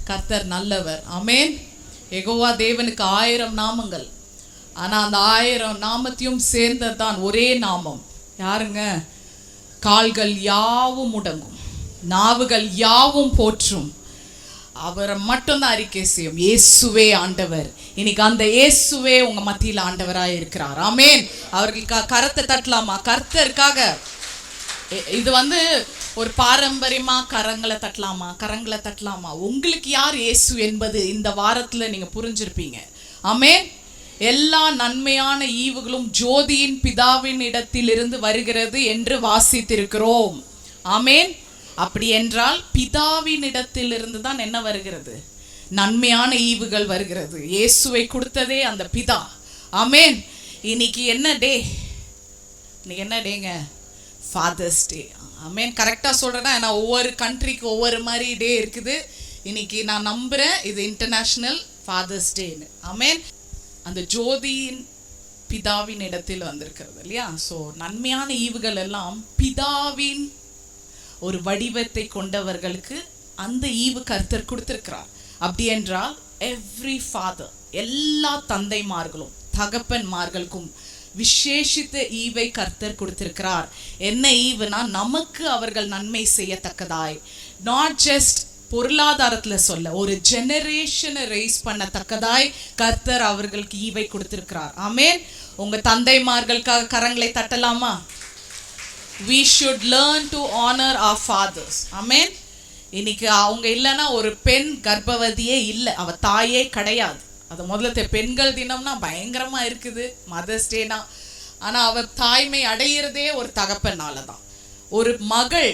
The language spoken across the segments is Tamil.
கர்த்தர் நல்லவர். ஆமென். யெகோவா தேவனுக்கு 1000 நாமங்கள். ஆனா அந்த 1000 நாமத்தையும் சேர்ந்ததான் ஒரே நாமம். யாருங்க? கால்கள் யாவும் முடங்கும், நாவுகள் யாவும் போற்றும், அவரை மட்டும்தான் அறிக்கை செய்யும், இயேசுவே ஆண்டவர். இன்னைக்கு அந்த இயேசுவே உங்க மத்தியில் ஆண்டவராக இருக்கிறார். ஆமென். அவர்களுக்கு கரத்தை தட்டலாமா? கர்த்தருக்காக இது ஒரு பாரம்பரியமா கரங்களை தட்டலாமா? உங்களுக்கு யார் இயேசு என்பது இந்த வாரத்துல நீங்க புரிஞ்சிருப்பீங்க. ஆமென். எல்லா நன்மையான ஈவுகளும் ஜோதியின் பிதாவின் இடத்திலிருந்து வருகிறது என்று வாசித்திருக்கிறோம். ஆமென். அப்படி என்றால் பிதாவின் இடத்திலிருந்து தான் என்ன வருகிறது? நன்மையான ஈவுகள் வருகிறது. இயேசுவை கொடுத்ததே அந்த பிதா. ஆமென். இன்னைக்கு என்ன டே? இன்னைக்கு என்ன டேங்க? ஃபாதர்ஸ் டே. ஆமென். கரெக்டாக சொல்கிறேன்னா, ஏன்னா ஒவ்வொரு கண்ட்ரிக்கு ஒவ்வொரு மாதிரி டே இருக்குது. இன்னைக்கு நான் நம்புகிறேன் இது இன்டர்நேஷ்னல் ஃபாதர்ஸ் டேன்னு. ஆமென். அந்த ஜோதியின் பிதாவின் இடத்தில் வந்திருக்கிறது இல்லையா? ஸோ நன்மையான ஈவுகள் எல்லாம் பிதாவின் ஒரு வடிவத்தை கொண்டவர்களுக்கு அந்த ஈவு கர்த்தர் கொடுத்திருக்கிறார். அப்படி என்றால் எவ்ரி ஃபாதர், எல்லா தந்தைமார்களும் தகப்பன்மார்களுக்கும் விசேஷித்த ஈவை கர்த்தர் கொடுத்திருக்கிறார். என்ன ஈவுனா, நமக்கு அவர்கள் நன்மை செய்யத்தக்கதாய், நாட் ஜஸ்ட் பொருளாதாரத்துல சொல்ல, ஒரு ஜெனரேஷனை ரைஸ் பண்ணத்தக்கதாய் கர்த்தர் அவர்களுக்கு ஈவை கொடுத்திருக்கிறார். ஆமென். உங்க தந்தைமார்களுக்காக கரங்களை தட்டலாமா? We should learn to honor our fathers. Amen. இன்னைக்கு அவங்க இல்லைன்னா ஒரு பெண் கர்ப்பவதியே இல்லை, அவ தாயே கிடையாது. அது முதல்ல பெண்கள் தினம்னா பயங்கரமா இருக்குது, மதர்ஸ் டேனா. ஆனா அவ தாய்மை அடையிறதே ஒரு தகப்பனால தான். ஒரு மகள்,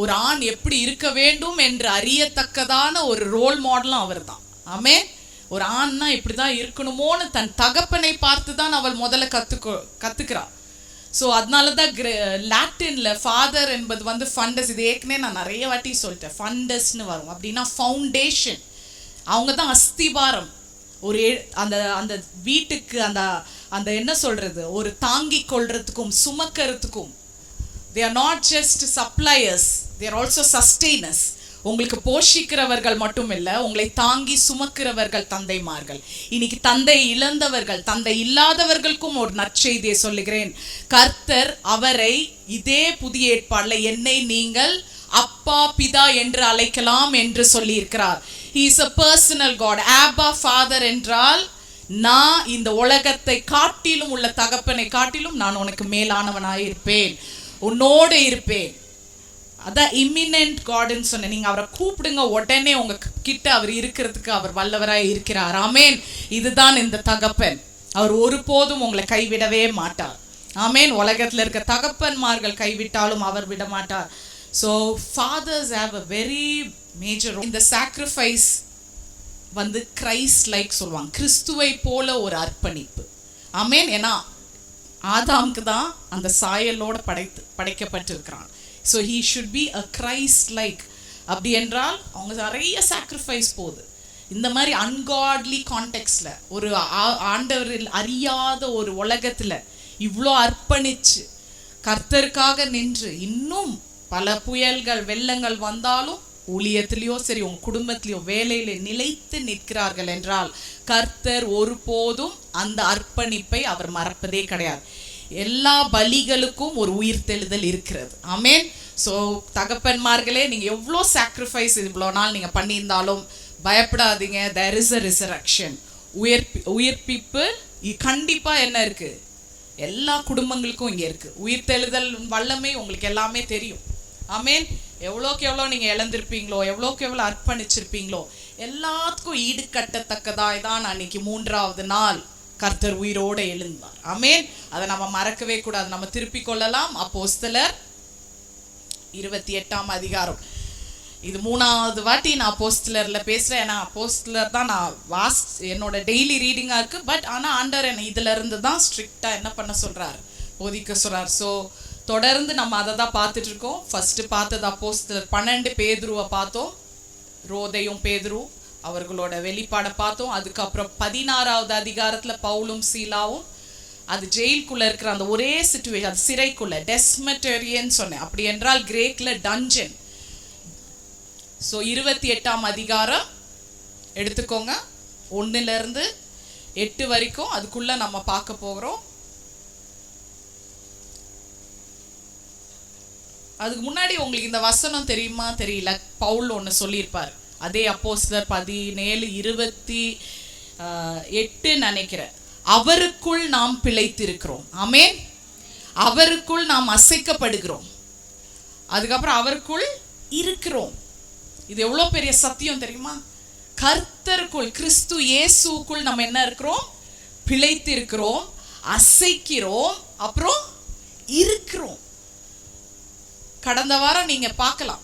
ஒரு ஆண் எப்படி இருக்க வேண்டும் என்று அறியத்தக்கதான ஒரு ரோல் மாடலும் அவர் தான். ஆமென். ஒரு ஆண்னா இப்படிதான் இருக்கணுமோன்னு தன் தகப்பனை பார்த்து தான் அவள் முதல்ல கத்துக்கிறாள். ஸோ அதனால தான் லாட்டின்ல ஃபாதர் என்பது ஃபண்டஸ். இது ஏற்கனவே நான் நிறைய வாட்டி சொல்லிட்டேன். ஃபண்டஸ்ன்னு வரும். அப்படின்னா ஃபவுண்டேஷன். அவங்க தான் அஸ்திவாரம். ஒரு அந்த அந்த வீட்டுக்கு அந்த அந்த என்ன சொல்றது, ஒரு தாங்கி கொள்றதுக்கும் சுமக்கிறதுக்கும். they are not just suppliers, they are also sustainers. உங்களுக்கு போஷிக்கிறவர்கள் மட்டும் இல்லை, உங்களை தாங்கி சுமக்கிறவர்கள் தந்தைமார்கள். இன்னைக்கு தந்தை இழந்தவர்கள், தந்தை இல்லாதவர்களுக்கும் ஒரு நற்செய்தியை சொல்லுகிறேன். கர்த்தர் அவரை இதே புதிய ஏற்பாடுல என்னை நீங்கள் அப்பா பிதா என்று அழைக்கலாம் என்று சொல்லி இருக்கிறார். He is a personal God. Abba Father என்றால், நான் இந்த உலகத்தை காட்டிலும் உள்ள தகப்பனை காட்டிலும் நான் உனக்கு மேலானவனாய் இருப்பேன், உன்னோடு இருப்பேன். அதான் இமினன்ட் காட்னு சொன்னேன். நீங்க அவரை கூப்பிடுங்க, உடனே உங்க கிட்ட அவர் இருக்கிறதுக்கு அவர் வல்லவராய் இருக்கிறார். ஆமென். இதுதான் இந்த தகப்பன். அவர் ஒருபோதும் உங்களை கைவிடவே மாட்டார். ஆமென். உலகத்துல இருக்க தகப்பன்மார்கள் கைவிட்டாலும் அவர் விட மாட்டார். So fathers have a very major role. இந்த சாக்ரிஃபைஸ் கிரைஸ்ட் லைக் சொல்லுவாங்க, கிறிஸ்துவை போல ஒரு அர்ப்பணிப்பு. ஆமென். ஏன்னா ஆதாமுக்கு தான் அந்த சாயலோட படைக்கப்பட்டிருக்கிறான். So he should be a Christ like. அப்படி என்றால் அவங்க நிறைய சாக்ரிஃபைஸ் போகுது. இந்த மாதிரி அன்காட்லி கான்டெக்ட்ல, ஒரு ஆண்டவரில் அறியாத ஒரு உலகத்துல இவ்வளோ அர்ப்பணிச்சு கர்த்தருக்காக நின்று, இன்னும் பல புயல்கள் வெள்ளங்கள் வந்தாலும் ஊழியத்திலையோ சரி உங்க குடும்பத்திலையோ வேலையில நிலைத்து நிற்கிறார்கள் என்றால் கர்த்தர் ஒருபோதும் அந்த அர்ப்பணிப்பை அவர் மறப்பதே கிடையாது. எல்லா பலிகளுக்கும் ஒரு உயிர்த்தெழுதல் இருக்கிறது. ஆமென். ஸோ தகப்பன்மார்களே, நீங்க எவ்வளோ சாக்ரிஃபைஸ் இவ்வளோ நாள் நீங்க பண்ணியிருந்தாலும் பயப்படாதீங்க. there is a resurrection. உயிர்ப்பிப்பு கண்டிப்பா என்ன இருக்கு? எல்லா குடும்பங்களுக்கும் இங்க இருக்கு. உயிர்த்தெழுதல் வல்லமை உங்களுக்கு எல்லாமே தெரியும். ஆமென். எவ்வளோக்கு எவ்வளோ நீங்க இழந்திருப்பீங்களோ, எவ்வளோக்கு எவ்வளோ அர்ப்பணிச்சிருப்பீங்களோ, எல்லாத்துக்கும் ஈடு கட்டத்தக்கதாய் தான் அன்னைக்கு 3ஆவது நாள் கர்த்தர் உயிரோடு எழுந்தார். ஆமென். அதை நம்ம மறக்கவே கூடாது. நம்ம திருப்பி கொள்ளலாம். அப்போஸ்தலர் 28ஆம் அதிகாரம். இது 3ஆவது வாட்டி நான் அப்போஸ்தலர்ல பேசுறேன். ஏன்னா அப்போஸ்தலர் தான் நான் என்னோட டெய்லி ரீடிங்கா இருக்கு. பட் ஆனா ஆண்டவர் என்னை இதுல இருந்து தான் ஸ்ட்ரிக்டா என்ன பண்ண சொல்றாரு, போதிக்க சொல்றாரு. ஸோ தொடர்ந்து நம்ம அதை தான் பார்த்துட்டு இருக்கோம். ஃபர்ஸ்ட் பார்த்தது அப்போஸ்தலர் 12 பேதுருவை பார்த்தோம், ரோதையும் பேதுரு அவர்களோட வெளிப்பாடை பார்த்தோம். அதுக்கப்புறம் 16ஆவது அதிகாரத்துல பவுலும் சீலாவும் அது ஜெயிலுக்குள்ள இருக்கிற அந்த ஒரே சிச்சுவேஷன், அது சிறைக்குள்ள டெஸ்மெட்டரியன் சொன்னேன். அப்படி என்றால் கிரேக்ல டஞ்சன். ஸோ 28ஆம் அதிகாரம் எடுத்துக்கோங்க. 1 to 8 வரைக்கும் அதுக்குள்ள நம்ம பார்க்க போகிறோம். அதுக்கு முன்னாடி உங்களுக்கு இந்த வசனம் தெரியுமா தெரியல, பவுல் ஒன்று சொல்லியிருப்பார். அதே அப்போஸ்தலர் 17:28 நினைக்கிறேன். அவருக்குள் நாம் பிழைத்திருக்கிறோம். ஆமென். அவருக்குள் நாம் அசைக்கப்படுகிறோம். அதுக்கப்புறம் அவருக்குள் இருக்கிறோம். இது எவ்வளோ பெரிய சத்தியம் தெரியுமா? கர்த்தருக்குள், கிறிஸ்து இயேசுக்குள் நம்ம என்ன இருக்கிறோம்? பிழைத்திருக்கிறோம், அசைக்கிறோம், அப்புறம் இருக்கிறோம். கடந்த வாரம் நீங்க பார்க்கலாம்.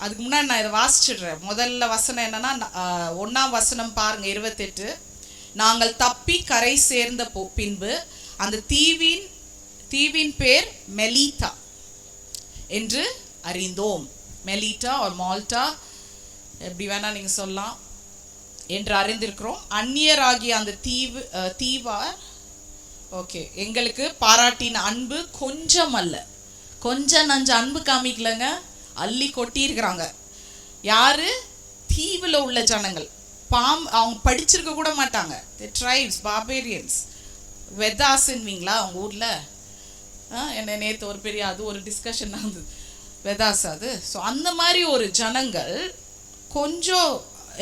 அதுக்கு முன்னாடி நான் இதை வாசிச்சிடுறேன். முதல்ல வசனம் என்னன்னா, 1ஆம் வசனம் பாருங்க, 28. நாங்கள் தப்பி கரை சேர்ந்த பின்பு அந்த தீவின் பேர் மெலிட்டா என்று அறிந்தோம். மெலிட்டா ஒரு மால்டா, எப்படி வேணா நீங்க சொல்லலாம், என்று அறிந்திருக்கிறோம். அந்நியராகிய அந்த தீவார் ஓகே எங்களுக்கு பாராட்டின அன்பு கொஞ்சம் அல்ல, கொஞ்சம் நஞ்ச அன்பு காமிக்கலங்க, அள்ளி கொட்டியிருக்கிறாங்க. யாரு? தீவில் உள்ள ஜனங்கள். அவங்க படிச்சிருக்க கூட மாட்டாங்க. ட்ரைப்ஸ், பார்பேரியன்ஸ், வெதாஸ்ன்வீங்களா அவங்க ஊரில்? என்ன நேற்று ஒரு பெரிய அது ஒரு டிஸ்கஷன் ஆகுது, வெதாஸ் அது. ஸோ அந்த மாதிரி ஒரு ஜனங்கள் கொஞ்சம்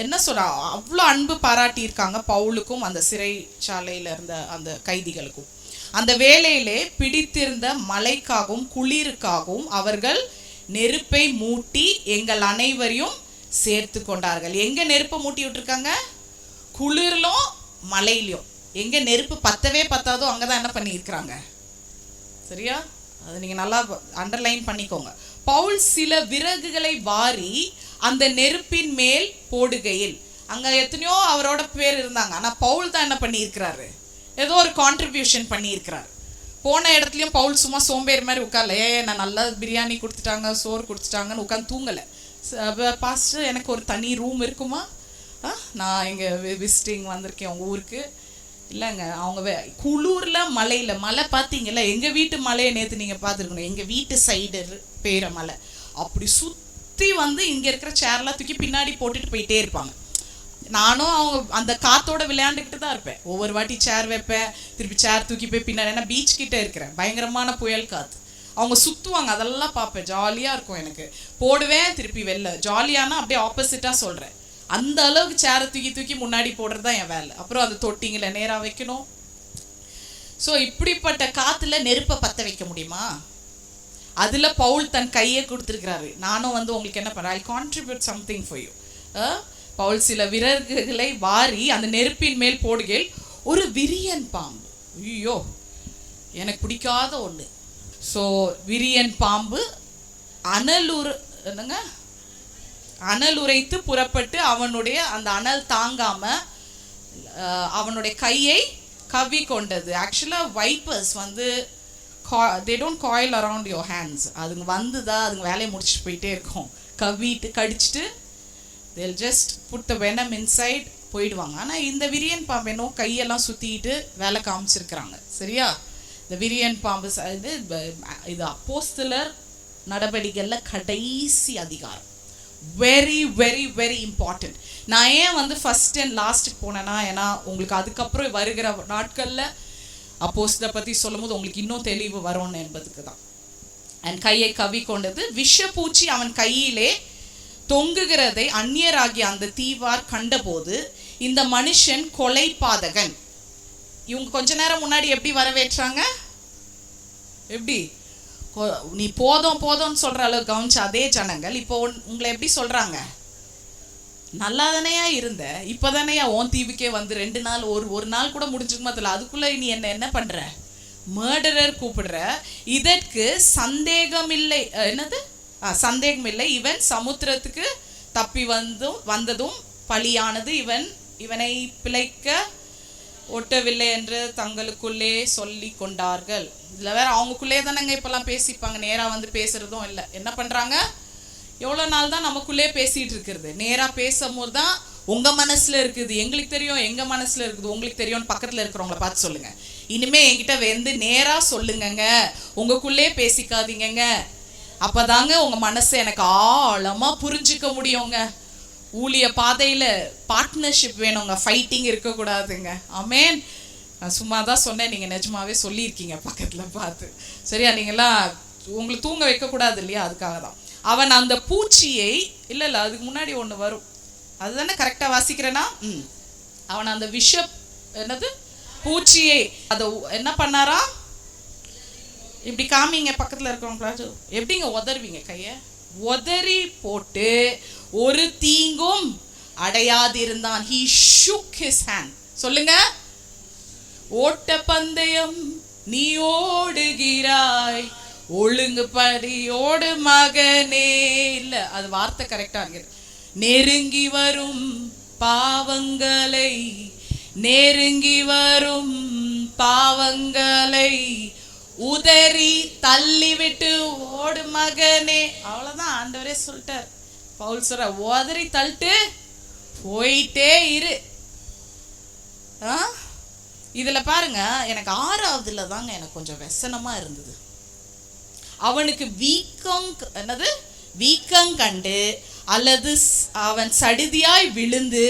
என்ன சொல்கிறா, அவ்வளோ அன்பு பாராட்டியிருக்காங்க பவுலுக்கும் அந்த சிறைச்சாலையில் இருந்த அந்த கைதிகளுக்கும். அந்த வேளையிலே பிடித்திருந்த மழைக்காகவும் குளிருக்காகவும் அவர்கள் நெருப்பை மூட்டி எங்கள் அனைவரையும் சேர்த்து கொண்டார்கள். எங்க நெருப்பை மூட்டி விட்டுருக்காங்க? குளிர்லும் மழையிலும். எங்க நெருப்பு பத்தவே பத்தாதோ அங்கதான் என்ன பண்ணியிருக்கிறாங்க. சரியா? அது நீங்க நல்லா அண்டர்லைன் பண்ணிக்கோங்க. பவுல் சில விறகுகளை வாரி அந்த நெருப்பின் மேல் போடுகையில், அங்க எத்தனையோ அவரோட பேர் இருந்தாங்க, ஆனா பவுல் தான் என்ன பண்ணியிருக்கிறாரு? ஏதோ ஒரு கான்ட்ரிபியூஷன் பண்ணியிருக்கிறார். போன இடத்துலையும் பவுல் சும்மா சோம்பேறி மாதிரி உட்கார்ல, நான் நல்லா பிரியாணி கொடுத்துட்டாங்க, சோறு கொடுத்துட்டாங்கன்னு உட்காந்து தூங்கலை. பாஸ்டர் எனக்கு ஒரு தனி ரூம் இருக்குமா? நான் இங்கே விசிட்டிங் வந்திருக்கேன் உங்கள் ஊருக்கு. இல்லைங்க, அவங்க குளூரில் மலையில் மலை பார்த்தீங்கல்ல, எங்கள் வீட்டு மலையை நேற்று நீங்கள் பார்த்துருக்கணும். எங்கள் வீட்டு சைடு பெய்கிற மலை அப்படி சுற்றி வந்து இங்கே இருக்கிற சேர்லாம் தூக்கி பின்னாடி போட்டுட்டு போயிட்டே இருப்பாங்க. நானும் அவங்க அந்த காத்தோட விளையாண்டுக்கிட்டு தான் இருப்பேன். ஒவ்வொரு வாட்டி சேர் வைப்பேன், திருப்பி சேர் தூக்கி போய் பின்னாடி, ஏன்னா பீச் கிட்ட இருக்கிறேன், பயங்கரமான புயல் காற்று. அவங்க சுற்றுவாங்க, அதெல்லாம் பார்ப்பேன், ஜாலியாக இருக்கும் எனக்கு. போடுவேன், திருப்பி வெளில. ஜாலியானா அப்படியே ஆப்போசிட்டாக சொல்கிறேன். அந்த அளவுக்கு சேரை தூக்கி தூக்கி முன்னாடி போடுறது தான் என் வேலை. அப்புறம் அது தொட்டிங்களை நேராக வைக்கணும். ஸோ இப்படிப்பட்ட காற்றுல நெருப்பை பற்ற வைக்க முடியுமா? அதில் பவுல் தன் கையை கொடுத்துருக்கிறாரு. நானும் வந்து உங்களுக்கு என்ன பண்ணுறேன், I contribute something for you. Paul சில விறகுகளை வாரி அந்த நெருப்பின் மேல் போடுகையில் ஒரு விரியன் பாம்பு, ஐயோ எனக்கு பிடிக்காத ஒன்று. ஸோ விரியன் பாம்பு அனலுரைத்து புறப்பட்டு அவனுடைய அந்த அனல் தாங்காம அவனுடைய கையை கவ்வி கொண்டது. ஆக்சுவலாக வைப்பர்ஸ் வந்து they don't coil around your hands. அதுங்க வந்துதான் அதுங்க வேலையை முடிச்சுட்டு போயிட்டே இருக்கும். கவ்விட்டு கடிச்சிட்டு they'll just put the venom inside, போயிடுவாங்க. ஆனால் இந்த விரியன் பாம்பு என்ன கையெல்லாம் சுற்றிட்டு வேலை காமிச்சிருக்கிறாங்க. சரியா? இந்த விரியன் பாம்பு இது அப்போஸ்தலர் நடவடிக்கைகளில் கடைசி அதிகாரம். Very very very important. நான் ஏன் வந்து ஃபர்ஸ்ட் அண்ட் லாஸ்ட்டுக்கு போனேன்னா, ஏன்னா உங்களுக்கு அதுக்கப்புறம் வருகிற நாட்களில் அப்போஸ்தலரை பற்றி சொல்லும் போது உங்களுக்கு இன்னும் தெளிவு வரும்னு என்பதுக்கு தான். அண்ட் கையை கவி கொண்டது. விஷப்பூச்சி அவன் கையிலே தொங்குகிறதை அந்நியராகிய அந்த தீவார் கண்டபோது, இந்த மனுஷன் கொலை பாதகன். இவங்க கொஞ்ச நேரம் முன்னாடி எப்படி வரவேற்றாங்க? எப்படி? நீ போதும் போதும்னு சொல்ற அளவுக்கு கவனிச்ச அதே ஜனங்கள் இப்போ உங்களை எப்படி சொல்றாங்க? நல்லா தானையா இருந்த, இப்போதானையா ஓன் தீவுக்கே வந்து 2 நாள் ஒரு நாள் கூட முடிஞ்சுக்குமா தெரியல, அதுக்குள்ள நீ என்ன பண்ற? மர்டரர் கூப்பிடுற. இதற்கு சந்தேகம் இல்லை. என்னது? சந்தேகம் இல்லை. இவன் சமுத்திரத்துக்கு தப்பி வந்ததும் பலியானது. இவனை பிழைக்க ஒட்டவில்லை என்று தங்களுக்குள்ளே சொல்லி கொண்டார்கள். இதுல வேற அவங்களுக்குள்ளே தானங்க இப்பெல்லாம் பேசிப்பாங்க. நேரா வந்து பேசுறதும் இல்லை. என்ன பண்றாங்க? எவ்வளோ நாள் தான் நமக்குள்ளே பேசிட்டு இருக்கிறது? நேரா பேசும்போது தான் உங்க மனசுல இருக்குது, எங்களுக்கு தெரியும், எங்க மனசுல இருக்குது உங்களுக்கு தெரியும்னு பக்கத்துல இருக்கிறவங்கள பார்த்து சொல்லுங்க. இனிமே என்கிட்ட வந்து நேரா சொல்லுங்கங்க, உங்களுக்குள்ளே பேசிக்காதீங்க. அப்பதாங்க உங்க மனசை எனக்கு ஆழமா புரிஞ்சுக்க முடியுங்க. ஊழிய பாதையில பார்ட்னர்ஷிப் வேணுங்க, ஃபைட்டிங் இருக்கக்கூடாதுங்க. ஆமென். நான் சும்மா தான் சொன்னேன், நீங்க நிஜமாவே சொல்லியிருக்கீங்க பக்கத்துல பார்த்து. சரியா? நீங்களாம் உங்களுக்கு தூங்க வைக்கக்கூடாது இல்லையா, அதுக்காக தான். அவன் அந்த பூச்சியை இல்லை அதுக்கு முன்னாடி ஒன்று வரும், அதுதானே கரெக்டாக வாசிக்கிறேன்னா, அவன் அந்த என்னது பூச்சியை அதை என்ன பண்ணாரா, இப்படி காமிங்க பக்கத்தில் இருக்கிறவங்களா, எப்படிங்க உதறுவீங்க கையை, உதறி போட்டு ஒரு தீங்கும் அடையாதிருந்தான். He shook his hand. சொல்லுங்க. ஓட்ட பந்தயம் நீ ஓடுகிறாய், ஒழுங்கு படியோடு மகனே. இல்ல அது வார்த்தை கரெக்டா இருக்கு. நெருங்கி வரும் பாவங்களை, நெருங்கி வரும் பாவங்களை உதறி தள்ளி விட்டு ஓடு மகனே. அவ்வளவுதான், ஆண்டவரே சொல்லிட்டார். பவுல் சொல்ற, உதறி தள்ளிட்டு போயிட்டே இரு. இதுல பாருங்க, எனக்கு 6வதுல தாங்க எனக்கு கொஞ்சம் வெசனமா இருந்தது. அவனுக்கு வீக்கம் கண்டு அல்லது அவன் சடிதியாய் விழுந்து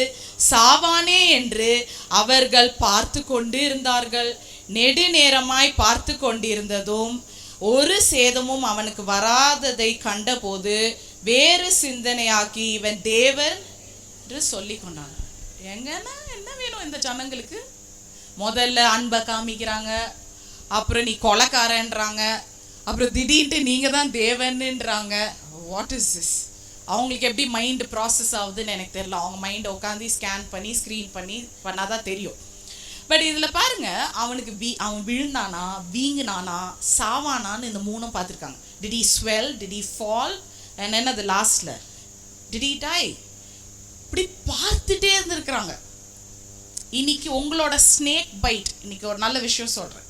சாவானே என்று அவர்கள் பார்த்து கொண்டு இருந்தார்கள். நெடுநேரமாய் பார்த்து கொண்டிருந்ததும் ஒரு சேதமும் அவனுக்கு வராததை கண்டபோது வேறு சிந்தனையாக்கி இவன் தேவன் என்று சொல்லி கொண்டான். எங்கன்னா என்ன வேணும் இந்த ஜனங்களுக்கு? முதல்ல அன்பை காமிக்கிறாங்க, அப்புறம் நீ கொலைக்காரன்றாங்க, அப்புறம் திடீர்னு நீங்க தான் தேவன்ன்றாங்க. What is this? அவங்களுக்கு எப்படி மைண்ட் ப்ராசஸ் ஆகுதுன்னு எனக்கு தெரியல. அவங்க மைண்டை உட்காந்து ஸ்கேன் பண்ணி ஸ்க்ரீன் பண்ணி பண்ணாதான் தெரியும். பட் இதில் பாருங்க, அவனுக்கு அவன் விழுந்தானா, வீங்கினானா, சாவானான்னு இந்த 3 பார்த்துருக்காங்க. Did he swell, did he fall, and என்னது லாஸ்ட்ல did he die? இப்படி பார்த்துட்டே இருந்திருக்கிறாங்க. இன்னைக்கு உங்களோட ஸ்னேக் பைட், இன்னைக்கு ஒரு நல்ல விஷயம் சொல்றேன்.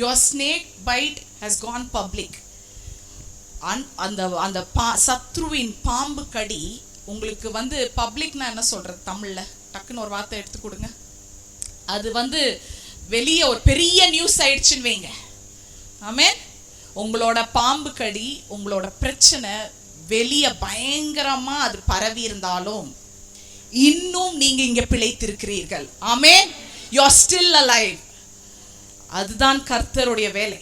your snake bite has gone public. அந்த சத்ருவின் பாம்பு கடி உங்களுக்கு பப்ளிக்னா என்ன சொல்றது தமிழ்ல? டக்குன்னு ஒரு வார்த்தை எடுத்து கொடுங்க. அது வெளியே ஒரு பெரிய நியூஸ் ஆயிடுச்சுன்னு வைங்க. ஆமென். உங்களோட பாம்பு கடி, உங்களோட பிரச்சனை வெளியே பயங்கரமா அது பரவி இருந்தாலும் இன்னும் நீங்க இங்க பிழைத்திருக்கிறீர்கள். ஆமென். you are still alive. அதுதான் கர்த்தருடைய வேலை.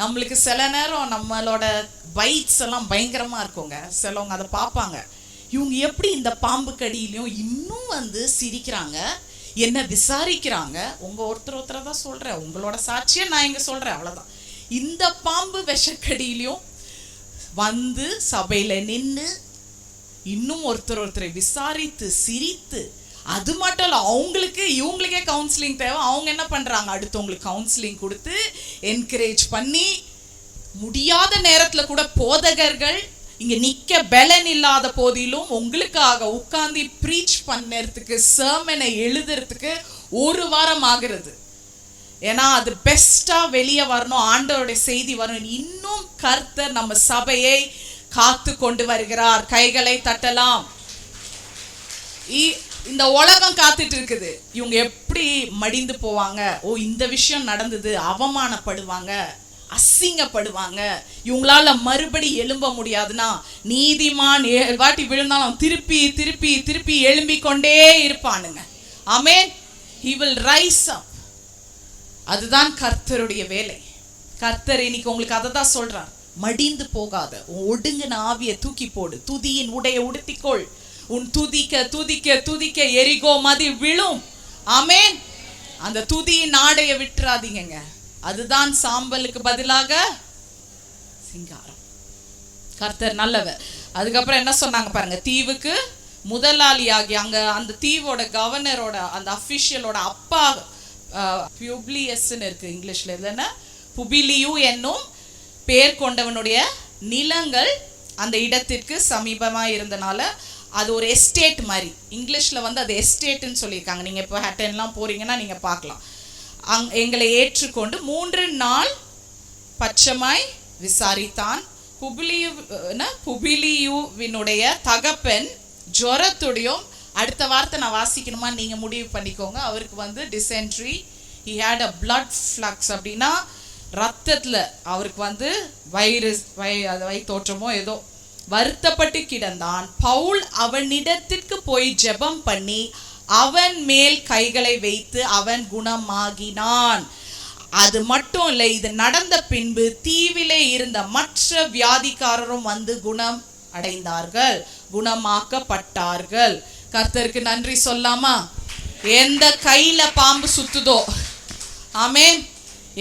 நம்மளுக்கு சில நேரம் நம்மளோட பைட்ஸ் எல்லாம் பயங்கரமா இருக்குங்க. சிலவங்க அதை பார்ப்பாங்க, இவங்க எப்படி இந்த பாம்பு கடியிலையும் இன்னும் சிரிக்கிறாங்க, என்ன விசாரிக்கிறாங்க. உங்க ஒருத்தரை தான் சொல்றேன், உங்களோட சாட்சியை நான் இங்க சொல்றேன், அவ்வளவுதான். இந்த பாம்பு விஷக்கடியிலையும் சபையில நின்று இன்னும் ஒருத்தரை விசாரித்து சிரித்து, அது மட்டும் இல்ல, இவங்களுக்கே கவுன்சிலிங் தேவை. அவங்க என்ன பண்றாங்க, அடுத்தவங்களுக்கு கவுன்சிலிங் கொடுத்து என்கரேஜ் பண்ணி, முடியாத நேரத்துல கூட போதகர்கள் இங்க நிக்க பலன் இல்லாத போதிலும் உங்களுக்காக உட்கார்ந்து ப்ரீச் பண்ணறதுக்கு, சர்மனை எழுதுறதுக்கு 1 வாரம் ஆகிறது. ஏன்னா அது பெஸ்டா வெளியே வரணும், ஆண்டவருடைய செய்தி வரணும். இன்னும் கர்த்தர் நம்ம சபையை காத்து கொண்டு வருகிறார். கைகளை தட்டலாம். இந்த உலகம் காத்துட்டு இருக்குது, இவங்க எப்படி மடிந்து போவாங்க, இந்த விஷயம் நடந்தது, அவமானப்படுவாங்க, அசிங்கப்படுவாங்க, இவங்களால மறுபடி எழும்ப முடியாதுன்னா, நீதிமான் வாட்டி விழுந்தாலும் திருப்பி திருப்பி திருப்பி எழும்பிக் கொண்டே இருப்பானுங்க. ஆமென். he will rise up. அதுதான் கர்த்தருடைய வேலை. கர்த்தர் இன்னைக்கு உங்களுக்கு அதை தான் சொல்றார், மடிந்து போகாத, ஒடுங்கின ஆவியை தூக்கி போடு, துதியின் உடைய உடுத்திக்கொள், உன் துதிக்க துதிக்க துதிக்க எரிகோ மதி விழும். ஆமென். அந்த துதியின் ஆடையை விட்டுறாதீங்க. அதுதான் சாம்பலுக்கு பதிலாக சிங்காரம். கர்த்தர் நல்லவர். அதுக்கப்புறம் என்ன சொன்னாங்க பாருங்க, தீவுக்கு முதலாளியாகி அங்க அந்த தீவோட கவர்னரோட அந்த அபிஷியலோட அப்பா பியூப்ளியஸ்ன்னு இருக்கு இங்கிலீஷ்ல, இல்லைன்னா புபிலியு என்னும் பேர் கொண்டவனுடைய நிலங்கள் அந்த இடத்திற்கு சமீபமா இருந்தனால அது ஒரு எஸ்டேட் மாதிரி. இங்கிலீஷ்ல அது எஸ்டேட்னு சொல்லியிருக்காங்க. நீங்க இப்போ ஹட்டன்லாம் போறீங்கன்னா நீங்க பார்க்கலாம். எங்களை ஏற்றுக்கொண்டு 3 நாள் பட்சமாய் விசாரித்தான். புபிலியுவினுடைய தகப்பன் ஜுரத்துடையும், அடுத்த வார்த்தை நான் வாசிக்கணுமா நீங்க முடிவு பண்ணிக்கோங்க. அவருக்கு dysentery, he had a blood flux, அப்படின்னா ரத்தத்துல அவருக்கு வைரஸ் வயிற்றோற்றமோ ஏதோ வருத்தப்பட்டு கிடந்தான். பவுல் அவனிடத்திற்கு போய் ஜெபம் பண்ணி அவன் மேல் கைகளை வைத்து அவன் குணமாகினான். அது மட்டும் இல்லை, இது நடந்த பின்பு தீவிலே இருந்த மற்ற வியாதிக்காரரும் வந்து குணம் அடைந்தார்கள், குணமாக்கப்பட்டார்கள். கர்த்தருக்கு நன்றி சொல்லாமா? எந்த கையில பாம்பு சுத்துதோ, ஆமென்,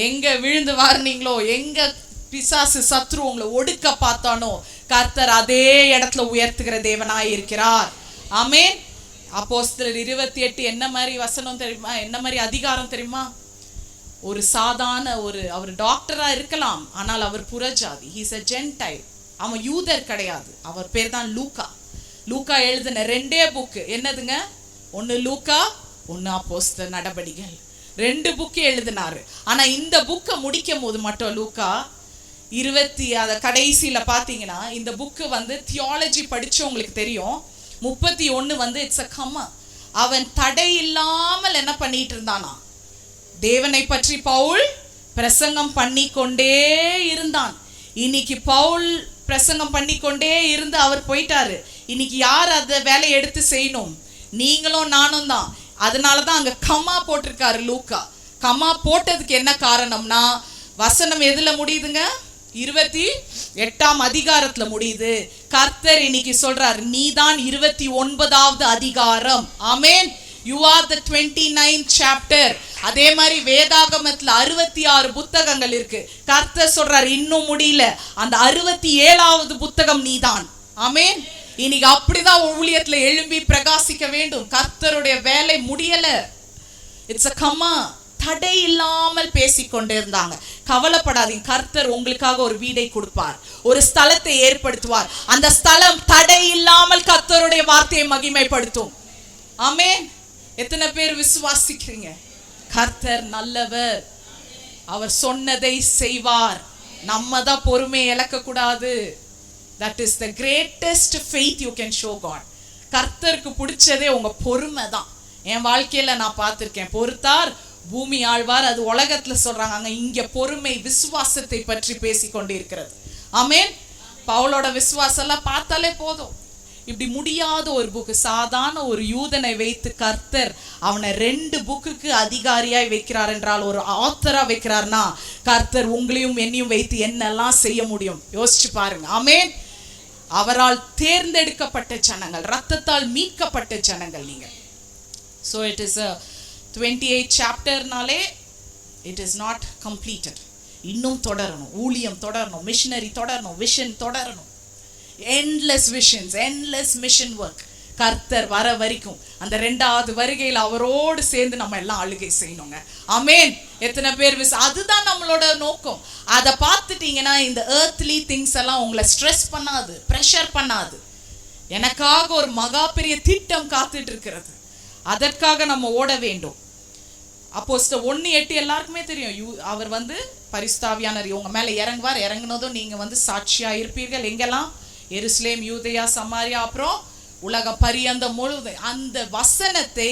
எங்க விழுந்து வாரினீங்களோ, எங்க பிசாசு சத்ரு உங்களை ஒடுக்க பார்த்தானோ, கர்த்தர் அதே இடத்துல உயர்த்துகிற தேவனாய் இருக்கிறார். ஆமென். அப்போஸ்தலர் 28 என்ன மாதிரி வசனம் தெரியுமா? என்ன மாதிரி அதிகாரம் தெரியுமா? ஒரு சாதாரண அவர் டாக்டரா இருக்கலாம், ஆனால் அவர் புறஜாதி. He's a gentile. அவன் யூதர் கிடையாது. அவர் பேர் தான் லூக்கா. லூக்கா எழுதின 2 புக்கு என்னதுங்க? 1 லூக்கா, 1 அப்போஸ்தலர் நடபடிகள். 2 புக்கு எழுதினாரு. ஆனா இந்த புக்கை முடிக்கும் போது மட்டும் லூக்கா 20 அத கடைசியில பாத்தீங்கன்னா, இந்த புக்கு வந்து தியாலஜி படிச்சவங்களுக்கு தெரியும். 31 வந்து இட்ஸ் a கம்மா. அவன் தடை இல்லாமல் என்ன பண்ணிட்டு இருந்தானா? தேவனை பற்றி பவுல் பிரசங்கம் பண்ணி கொண்டே இருந்தான். இன்னைக்கு பவுல் பிரசங்கம் பண்ணி கொண்டே இருந்து அவர் போயிட்டாரு. இன்னைக்கு யார் அந்த வேலையை எடுத்து செய்யணும்? நீங்களும் நானும் தான். அதனாலதான் அங்க கம்மா போட்டிருக்காரு லூக்கா. கம்மா போட்டதுக்கு என்ன காரணம்னா, வசனம் எதுல முடியுதுங்க? 28ஆம் அதிகாரத்துல முடியுது. கர்த்தர் இன்னைக்கு சொல்றார், நீதான் 29வது அதிகாரம். ஆமென். You are the 29th chapter. அதே மாதிரி வேதாகமத்துல 66 புத்தகங்கள் இருக்கு. கர்த்தர் சொல்றார், இன்னும் முடியல, அந்த 67வது புத்தகம் நீதான். ஆமென். இன்னைக்கு அப்படிதான் ஊழியத்துல எழும்பி பிரகாசிக்க வேண்டும். கர்த்தருடைய வேலை முடியல. இட்ஸ் a கம்மா. தடை இல்லாமல் பேசிக்கொண்டே இருந்தாங்க. கவலைப்படாதீங்க, கர்த்தர் உங்களுக்காக ஒரு வீடை கொடுப்பார், ஒரு ஸ்தலத்தை ஏற்படுத்துவார். அந்த ஸ்தலம் தடை இல்லாமல் கர்த்தருடைய வார்த்தையை மகிமைப்படுத்தும். ஆமென். எத்தனை பேர் விசுவாசிக்கிறீங்க? கர்த்தர் நல்லவர், அவர் சொன்னதை செய்வார். நம்ம தான் பொறுமையை இழக்க கூடாது. That is the greatest faith you can show God. கர்த்தருக்கு பிடிச்சதே உங்க பொறுமை தான். என் வாழ்க்கையில நான் பார்த்திருக்கேன், பொறுத்தார் பூமி ஆழ்வார். அது உலகத்துல சொல்றாங்க, இங்க பொறுமை விசுவாசத்தை பற்றி பேசி கொண்டிருக்கிறது. ஆமென். பவுலோட விசுவாசம் எல்லாம் பார்த்தாலே போதும். இப்படி முடியாத ஒரு புக்கு, சாதாரண ஒரு யூதனை வைத்து கர்த்தர் அவனை 2 புக்குக்கு அதிகாரியாய் வைக்கிறார் என்றால், ஒரு ஆத்தரா வைக்கிறார்னா, கர்த்தர் உங்களையும் என்னையும் வைத்து என்னெல்லாம் செய்ய முடியும் யோசிச்சு பாருங்க. ஆமென். அவரால் தேர்ந்தெடுக்கப்பட்ட ஜனங்கள், ரத்தத்தால் மீட்கப்பட்ட ஜனங்கள் நீங்க. So it is a 28 சாப்டர்னாலே it is not completed. இன்னும் தொடரணும், ஊழியம் தொடரணும், மிஷனரி தொடரணும், விஷன் தொடரணும். endless visions, endless mission work. கர்த்தர் வர வரைக்கும் அந்த 2வது வருகையில் அவரோடு சேர்ந்து நம்ம எல்லாம் ஆளுகை செய்யணுங்க. ஆமென். எத்தனை பேர் அதுதான் நம்மளோட நோக்கம். அதை பார்த்துட்டீங்கன்னா இந்த earthly things எல்லாம் உங்களை ஸ்ட்ரெஸ் பண்ணாது, ப்ரெஷர் பண்ணாது. எனக்காக ஒரு மகா பெரிய திட்டம் காத்துட்டு இருக்கிறது, அதற்காக நம்ம ஓட வேண்டும். அப்போஸ்தலர் 1:8 எல்லாருக்குமே தெரியும். அவர் வந்து பரிசுத்தாவியானவர் உங்க மேல இறங்குவார். இறங்குனதும் நீங்க வந்து சாட்சியா இருப்பீர்கள். எங்கெல்லாம்? எருசலேம், யூதேயா, சமாரியா, அப்புறம் உலக பரியந்தம் முழுவதும். அந்த வசனத்தை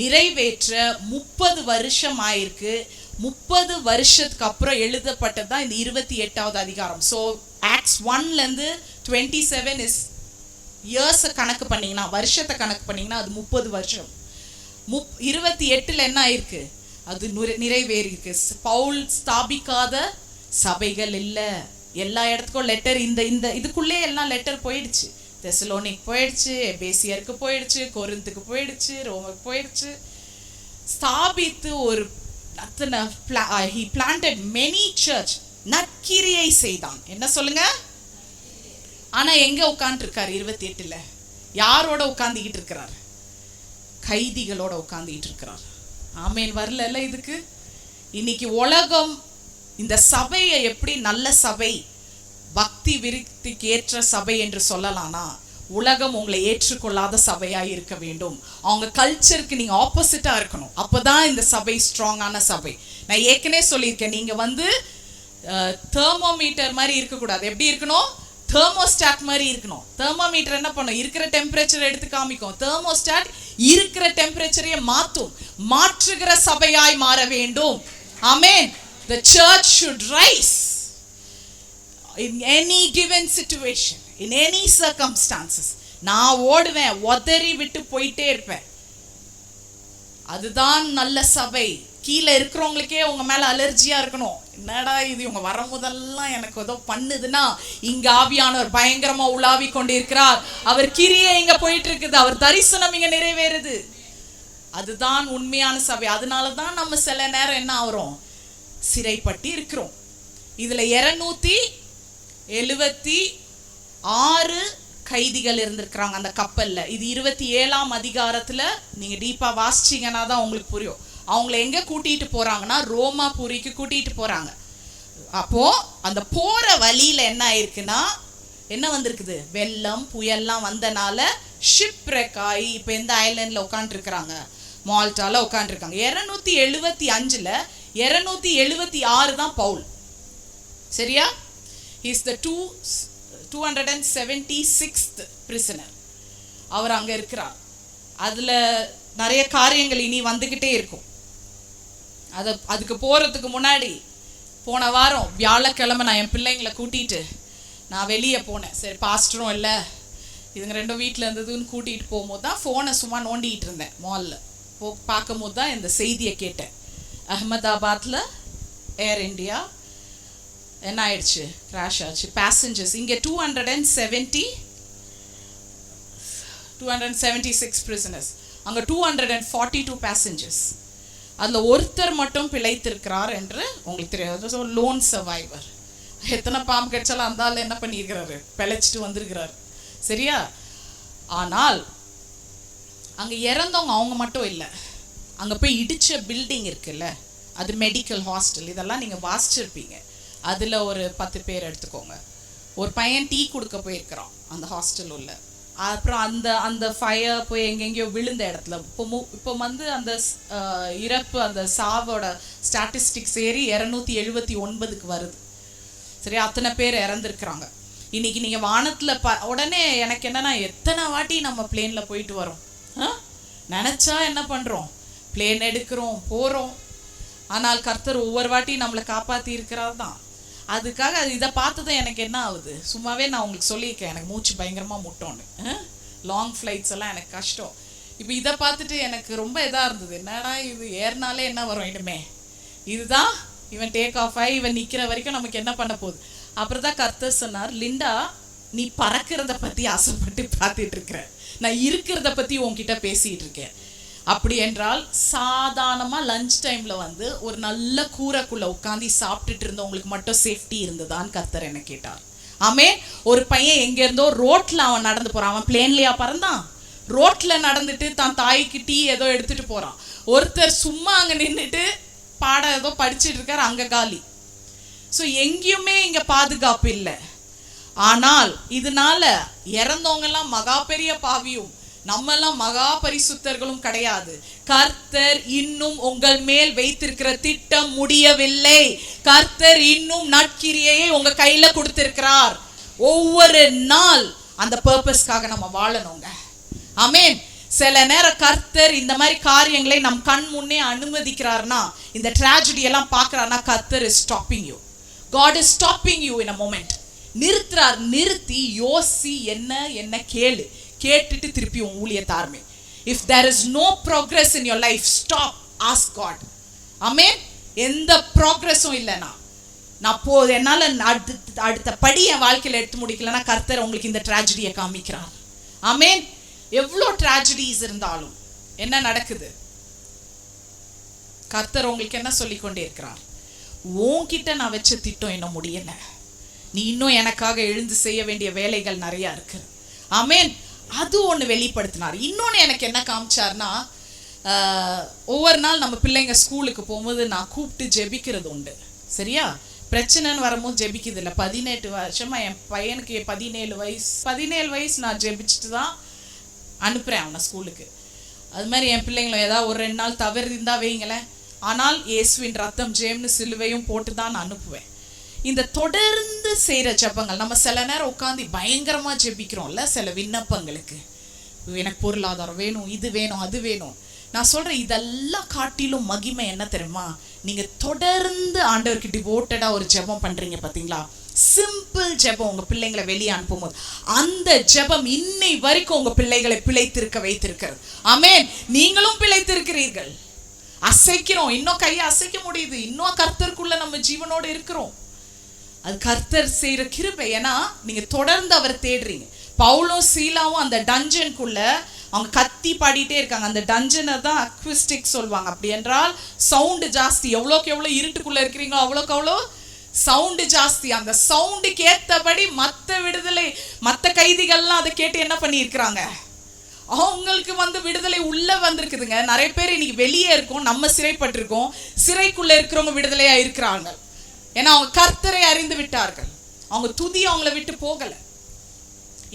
நிறைவேற்ற 30 வருஷம் ஆயிருக்கு. 30 வருஷத்துக்கு அப்புறம் எழுதப்பட்டதுதான் இந்த 28வது அதிகாரம். ஸோ ஆக்ட்ஸ் 1ல இருந்து 27 இஸ் இயர்ஸை கணக்கு பண்ணீங்கன்னா, வருஷத்தை கணக்கு பண்ணீங்கன்னா அது 30 வருஷம். 28ல என்ன ஆயிருக்கு? அது நிறைவேறி இருக்கு. பவுல் ஸ்தாபிக்காத சபைகள் இல்லை. எல்லா இடத்துக்கும் லெட்டர், இந்த இதுக்குள்ளே எல்லாம் லெட்டர் போயிடுச்சு. தெசலோனிக் போயிடுச்சு, எபேசியருக்கு போயிடுச்சு, கொரிந்துக்கு போயிடுச்சு, ரோமுக்கு போயிடுச்சு. ஸ்தாபித்து ஒரு he planted many church. நற்கிரியை செய்தான். என்ன சொல்லுங்க? ஆனா எங்க உட்கார்ந்து இருக்காரு? 28ல யாரோட உட்கார்ந்துகிட்டு இருக்கிறார்? கைதிகளோட உட்கார்ந்துகிட்டு இருக்கிறார். ஆமேன். வரல இதுக்கு. இன்னைக்கு உலகம் இந்த சபையை எப்படி நல்ல சபை, பக்தி விருத்திக்கு ஏற்ற சபை என்று சொல்லலாம்னா, உலகம் உங்களை ஏற்றுக்கொள்ளாத சபையா இருக்க வேண்டும். அவங்க கல்ச்சருக்கு நீங்க ஆப்போசிட்டா இருக்கணும். அப்பதான் இந்த சபை ஸ்ட்ராங்கான சபை. நான் ஏற்கனவே சொல்லியிருக்கேன், நீங்க வந்து தெர்மோமீட்டர் மாதிரி இருக்கக்கூடாது. எப்படி இருக்கணும்? தெர்மோஸ்டாட் மாதிரி இருக்கணும். தெர்மோமீட்டர் என்ன பண்ணும்? இருக்கிற டெம்பரேச்சர் எடுத்து காமிக்கும். தெர்மோஸ்டாட் இருக்கிற டெம்பரேச்சரையே மாற்றும். மாற்றுகிற சபையாய் மாற வேண்டும். ஆமென். The church should rise in any given situation. in any circumstances. நான் ஓடுவேன், உதறி விட்டு போயிட்டே இருப்பேன். அதுதான் நல்ல சபை. கீழே இருக்கிறவங்களுக்கே உங்க மேல அலர்ஜியா இருக்கணும். என்னடா இது, இவங்க வரும்போதெல்லாம் எனக்கு ஏதோ பண்ணுதுன்னா, இங்க ஆவியானவர் பயங்கரமா உலாவி கொண்டிருக்கிறார். அவர் கிரியை இங்க போயிட்டு இருக்குது, அவர் தரிசனம் இங்க நிறைவேறுது. அதுதான் உண்மையான சபை. அதனாலதான் நம்ம சில நேரம் என்ன ஆகிறோம், சிறைப்பட்டு இருக்கிறோம். இதுல 276 கைதிகள் இருந்திருக்கிறாங்க அந்த கப்பல்ல. இது 27ஆம் அதிகாரத்துல நீங்க டீப்பா வாசிச்சீங்கன்னா தான் உங்களுக்கு புரியும். அவங்கள எங்க கூட்டிட்டு போறாங்கன்னா, ரோமாபுரிக்கு கூட்டிட்டு போறாங்க. அப்போ அந்த போற வழியில என்ன ஆயிருக்குன்னா, என்ன வந்திருக்குது, வெள்ளம் புயல்லாம் வந்தனால ஷிப் ரெக் ஆகி இப்ப எந்த ஐலண்ட்ல உட்காந்துருக்குறாங்க, மால்டால உட்காந்துருக்காங்க. 275ல 276 தான் பவுல். சரியா? Is the 276th prisoner. அவர் அங்க இருக்கிறார். அதுல நிறைய காரியங்கள் இனி வந்துகிட்டே இருக்கும். அதுக்கு போறதுக்கு முன்னாடி போன வாரம் வியாழக்கிழமை நான் என் பிள்ளைங்களை கூட்டிட்டு நான் வெளியே போனேன். சரி, பாஸ்டரும் இல்லை, இதுங்க ரெண்டும் வீட்டில் இருந்ததுன்னு கூட்டிகிட்டு போகும்போது தான் ஃபோனை சும்மா நோண்டிகிட்டு இருந்தேன். மாலில் பார்க்கும்போது தான் இந்த செய்தியை கேட்டேன். அஹமதாபாத்தில் ஏர் இண்டியா என்ன ஆயிடுச்சு, கிராஷ் ஆச்சு. பேசஞ்சர்ஸ் இங்கே 276 prisoners, அங்கே 242 பேசஞ்சர்ஸ். அதில் ஒருத்தர் மட்டும் பிழைத்திருக்கிறார் என்று உங்களுக்கு தெரியாது. Loan survivor. எத்தனை பாம்பு கடிச்சாலும் அந்த ஆள் என்ன பண்ணியிருக்கிறாரு, பிழைச்சிட்டு வந்திருக்கிறாரு. சரியா? ஆனால் அங்கே இறந்தவங்க அவங்க மட்டும் இல்லை, அங்கே போய் இடிச்ச பில்டிங் இருக்குல்ல, அது மெடிக்கல் ஹாஸ்டல். இதெல்லாம் நீங்கள் வாசிச்சிருப்பீங்க. அதில் ஒரு 10 பேர் எடுத்துக்கோங்க. ஒரு பையன் டீ கொடுக்க போயிருக்கிறான் அந்த ஹாஸ்டல் உள்ள. அப்புறம் அந்த ஃபயர் போய் எங்கெங்கேயோ விழுந்த இடத்துல இப்போ வந்து அந்த இறப்பு, அந்த சாவோட ஸ்டாட்டிஸ்டிக்ஸ் ஏறி 279க்கு வருது. சரி, அத்தனை பேர் இறந்துருக்குறாங்க. இன்னைக்கு நீங்கள் வானத்தில் உடனே எனக்கு என்னன்னா, எத்தனை வாட்டி நம்ம பிளேனில் போயிட்டு வரோம், நினச்சா என்ன பண்ணுறோம், பிளேன் எடுக்கிறோம், போகிறோம். ஆனால் கர்த்தர் ஒவ்வொரு வாட்டி நம்மளை காப்பாற்றி இருக்கிறார் தான். அதுக்காக இதை பார்த்ததும் எனக்கு என்ன ஆகுது, சும்மாவே நான் உங்களுக்கு சொல்லியிருக்கேன், எனக்கு மூச்சு பயங்கரமாக முட்டோன்னு. லாங் ஃப்ளைட்ஸ் எல்லாம் எனக்கு கஷ்டம். இப்போ இதை பார்த்துட்டு எனக்கு ரொம்ப இதாக இருந்தது. என்னடா இது, ஏறினாலே என்ன வரும் இனிமே, இதுதான் இவன் டேக் ஆஃப் ஆகி இவன் நிற்கிற வரைக்கும் நமக்கு என்ன பண்ண போகுது. அப்புறம் தான் கர்த்தர் சொன்னார், லிண்டா நீ பறக்கிறத பற்றி ஆசைப்பட்டு பார்த்துட்டு இருக்கிற, நான் இருக்கிறத பற்றி உன்கிட்ட பேசிகிட்டு இருக்கேன். அப்படி என்றால் சாதாரணமாக லஞ்ச் டைமில் வந்து ஒரு நல்ல கூரைக்குள்ளே உட்காந்து சாப்பிட்டுட்டு இருந்தவங்களுக்கு மட்டும் சேஃப்டி இருந்ததான்னு கர்த்தர் என்ன கேட்டார். ஆமே, ஒரு பையன் எங்கேருந்தோ ரோட்டில் அவன் நடந்து போகிறான். அவன் பிளேன்லையா பறந்தான், ரோட்டில் நடந்துட்டு தான் தாய்க்கு டீ ஏதோ எடுத்துகிட்டு போகிறான். ஒருத்தர் சும்மா அங்கே நின்றுட்டு பாடம் ஏதோ படிச்சுட்டு இருக்கார், அங்கே காலி. ஸோ எங்கேயுமே இங்கே பாதுகாப்பு இல்லை. ஆனால் இதனால இறந்தவங்கெல்லாம் மகா பெரிய பாவியும் நம்மெல்லாம் மகா பரிசுத்தர்களும் கிடையாது. கர்த்தர் இன்னும் உங்கள் மேல் வைத்திருக்கிற திட்டம் முடியவில்லை. கர்த்தர் இன்னும் நற்கிரியை உங்க கையில கொடுத்திருக்கிறார். ஒவ்வொரு நாள் அந்த பர்பஸ்க்காக நம்ம வாழணுங்க. ஆமென். சில நேரம் கர்த்தர் இந்த மாதிரி காரியங்களை நம் கண் முன்னே அனுமதிக்கிறார்னா, இந்த ட்ராஜடி எல்லாம் பார்க்கறார்னா, கர்த்தர் is stopping you. God is stopping you in a moment. நிறுத்துறார். நிறுத்தி யோசி, என்ன கேளு, கேட்டுட்டு திருப்பி உன் ஊழியத்தை ஆரம்பி. If there is no progress in your life, stop, ask God. ஆமென். எந்த ப்ராக்ரஸும் இல்லைனா, நான் என்னால் அடுத்த படி என் வாழ்க்கையில் எடுத்து முடிக்கலன்னா, கர்த்தர் உங்களுக்கு இந்த ட்ராஜடியை காமிக்கிறார். ஆமென். எவ்வளோ ட்ராஜடிஸ் இருந்தாலும் என்ன நடக்குது, கர்த்தர் உங்களுக்கு என்ன சொல்லி கொண்டே இருக்கிறார், உன்கிட்ட நான் வச்ச திட்டம் இன்னும் முடியல, நீ இன்னும் எனக்காக எழுந்து செய்ய வேண்டிய வேலைகள் நிறையா இருக்கு. ஆமென். அது ஒன்று வெளிப்படுத்தினார். இன்னொன்று எனக்கு என்ன காமிச்சார்னா, ஒவ்வொரு நாள் நம்ம பிள்ளைங்க ஸ்கூலுக்கு போகும்போது நான் கூப்பிட்டு ஜெபிக்கிறது உண்டு. சரியா? பிரச்சனைன்னு வரும்போது ஜெபிக்கிறது இல்லை. 18 வருஷமா என் பையனுக்கு 17 வயசு நான் ஜெபிச்சுட்டு தான் அனுப்புகிறேன் அவனை ஸ்கூலுக்கு. அது மாதிரி என் பிள்ளைங்களும் ஏதாவது ஒரு 2 நாள் தவறு இருந்தால் வைங்களேன், ஆனால் இயேசுவின் ரத்தம் ஜெயம்னு சிலுவையும் போட்டு தான் நான் அனுப்புவேன். இந்த தொடர்ந்து செய்கிற ஜெபங்கள், நம்ம சில நேரம் உட்காந்து பயங்கரமாக ஜெபிக்கிறோம்ல சில விண்ணப்பங்களுக்கு, எனக்கு பொருளாதாரம் வேணும், இது வேணும், அது வேணும். நான் சொல்கிறேன், இதெல்லாம் காட்டிலும் மகிமை என்ன தெரியுமா, நீங்கள் தொடர்ந்து ஆண்டவருக்கு டிவோட்டடாக ஒரு ஜெபம் பண்ணுறீங்க பார்த்தீங்களா. சிம்பிள் ஜெபம் உங்க பிள்ளைங்களை வெளியே அனுப்பும்போது அந்த ஜெபம் இன்னை வரைக்கும் உங்க பிள்ளைகளை பிழைத்திருக்க வைத்திருக்கிறது. ஆமென். நீங்களும் பிழைத்திருக்கிறீர்கள். அசைக்கிறோம், இன்னும் கையை அசைக்க முடியுது, இன்னும் கர்த்தருக்குள்ள நம்ம ஜீவனோடு இருக்கிறோம். அது கர்த்தர் செய்யற கிருபை. ஏன்னா நீங்க தொடர்ந்து அவர் தேடுறீங்க. பவுலும் சீலாவும் அந்த டஞ்சனுக்குள்ள அவங்க கத்தி பாடிட்டே இருக்காங்க. அந்த டஞ்சனை தான் அக்விஸ்டிக் சொல்லுவாங்க. அப்படி என்றால் சவுண்டு ஜாஸ்தி. எவ்வளோக்கு எவ்வளோ இருட்டுக்குள்ள இருக்கிறீங்களோ அவ்வளோக்கு அவ்வளோ சவுண்டு ஜாஸ்தி. அந்த சவுண்டுக்கு ஏற்றபடி மற்ற கைதிகள்லாம் அதை கேட்டு என்ன பண்ணி இருக்கிறாங்க, அவங்களுக்கு விடுதலை உள்ள வந்திருக்குதுங்க. நிறைய பேர் இன்னைக்கு வெளியே இருக்கோம், நம்ம சிறைப்பட்டிருக்கோம், சிறைக்குள்ள இருக்கிறவங்க விடுதலையா இருக்கிறாங்க. ஏன்னா அவங்க கர்த்தரை அறிந்து விட்டார்கள், அவங்க துதி அவங்கள விட்டு போகல.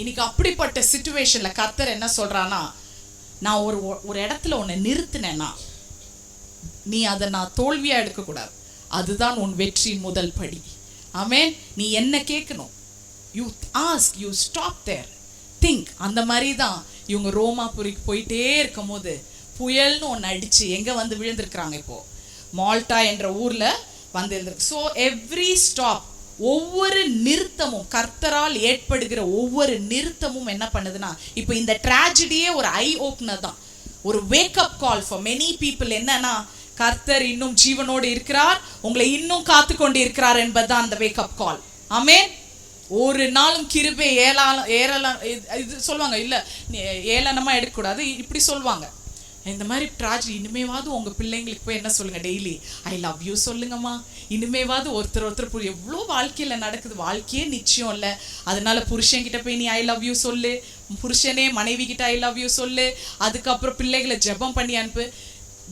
இன்னைக்கு அப்படிப்பட்ட சிச்சுவேஷன்ல கர்த்தர் என்ன சொல்றானா, நான் ஒரு இடத்துல உன்னை நிறுத்தினேன்னா நீ அதை நான் தோல்வியா எடுக்கக்கூடாது. அதுதான் உன் வெற்றி முதல் படி. ஆமென். நீ என்ன கேட்கணும், you ask, you stop there, think. அந்த மாதிரி தான் இவங்க ரோமாபுரிக்கு போயிட்டே இருக்கும் போது புயல்னு ஒன்று அடிச்சு எங்க விழுந்திருக்கிறாங்க. இப்போ மால்டா என்ற ஊர்ல இருந்திருக்கு. ஸோ எவ்ரி ஸ்டாப், ஒவ்வொரு நிறுத்தமும், கர்த்தரால் ஏற்படுகிற ஒவ்வொரு நிறுத்தமும் என்ன பண்ணுதுன்னா, இப்போ இந்த ட்ராஜடியே ஒரு ஐ ஓப்பனர் தான், ஒரு wake up call for many people. என்னன்னா, கர்த்தர் இன்னும் ஜீவனோடு இருக்கிறார், உங்களை இன்னும் காத்து கொண்டு இருக்கிறார் என்பதுதான் அந்த வேக்கப் கால். ஆமென். ஒரு நாளும் கிருபை இது சொல்லுவாங்க, இல்லை ஏளனமா எடுக்கக்கூடாது, இப்படி சொல்லுவாங்க. இந்த மாதிரி ட்ராஜடி இனிமேவாது உங்க பிள்ளைங்களுக்கு போய் என்ன சொல்லுங்க, டெய்லி ஐ லவ் யூ சொல்லுங்கம்மா. இனிமேவாது ஒருத்தர் எவ்வளோ வாழ்க்கையில நடக்குது, வாழ்க்கையே நிச்சயம் இல்லை. அதனால புருஷன்கிட்ட போய் நீ ஐ லவ் யூ சொல்லு, புருஷனே மனைவி கிட்ட ஐ லவ் யூ சொல்லு, அதுக்கப்புறம் பிள்ளைகளை ஜெபம் பண்ணி அனுப்பு.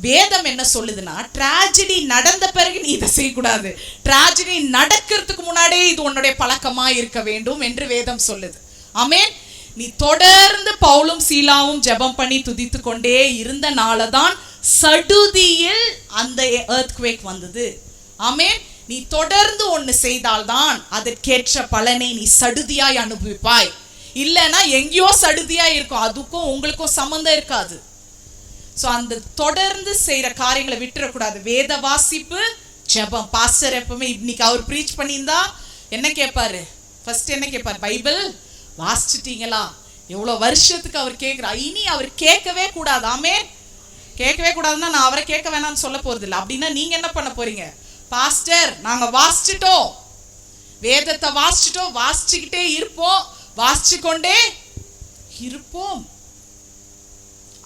வேதம் என்ன சொல்லுதுன்னா, ட்ராஜடி நடந்த பிறகு நீ இதை செய்யக்கூடாது, ட்ராஜடி நடக்கிறதுக்கு முன்னாடியே இது உன்னுடைய பழக்கமா இருக்க வேண்டும் என்று வேதம் சொல்லுது. ஆமென். நீ தொடர்ந்து பவுலும் சீலாவும் ஜெபம் பண்ணி துதித்து கொண்டே இருந்தனால தான் சடுதியில் அந்த எர்த்குவேக் வந்தது. ஆமென். நீ தொடர்ந்து ஒன்று செய்தால்தான் அதற்கேற்ற பலனை நீ சடுதியாய் அனுபவிப்பாய். இல்லைன்னா எங்கேயோ சடுதியா இருக்கும், அதுக்கும் உங்களுக்கும் சம்மந்தம் இருக்காது. ஸோ அந்த தொடர்ந்து செய்யற காரியங்களை விட்டுறக்கூடாது. வேத வாசிப்பு, ஜெபம். பாஸ்டர் எப்பவுமே இன்னைக்கு அவர் ப்ரீச் பண்ணியிருந்தா என்ன கேட்பாரு, ஃபர்ஸ்ட் என்ன கேட்பாரு, பைபிள் வாசிச்சிட்டீங்களா? எவ்வளோ வருஷத்துக்கு அவர் கேட்குறா. இனி அவர் கேட்கவே கூடாது. ஆமென். கேட்கவே கூடாதுன்னா நான் அவரை கேட்க வேணாம்னு சொல்ல போறது இல்லை. அப்படின்னா நீங்க என்ன பண்ண போறீங்க, பாஸ்டர் நாங்க வாசிச்சிட்டோம், வேதத்தை வாசிச்சிட்டோம், வாசிச்சுக்கிட்டே இருப்போம், வாசிச்சு கொண்டே இருப்போம்.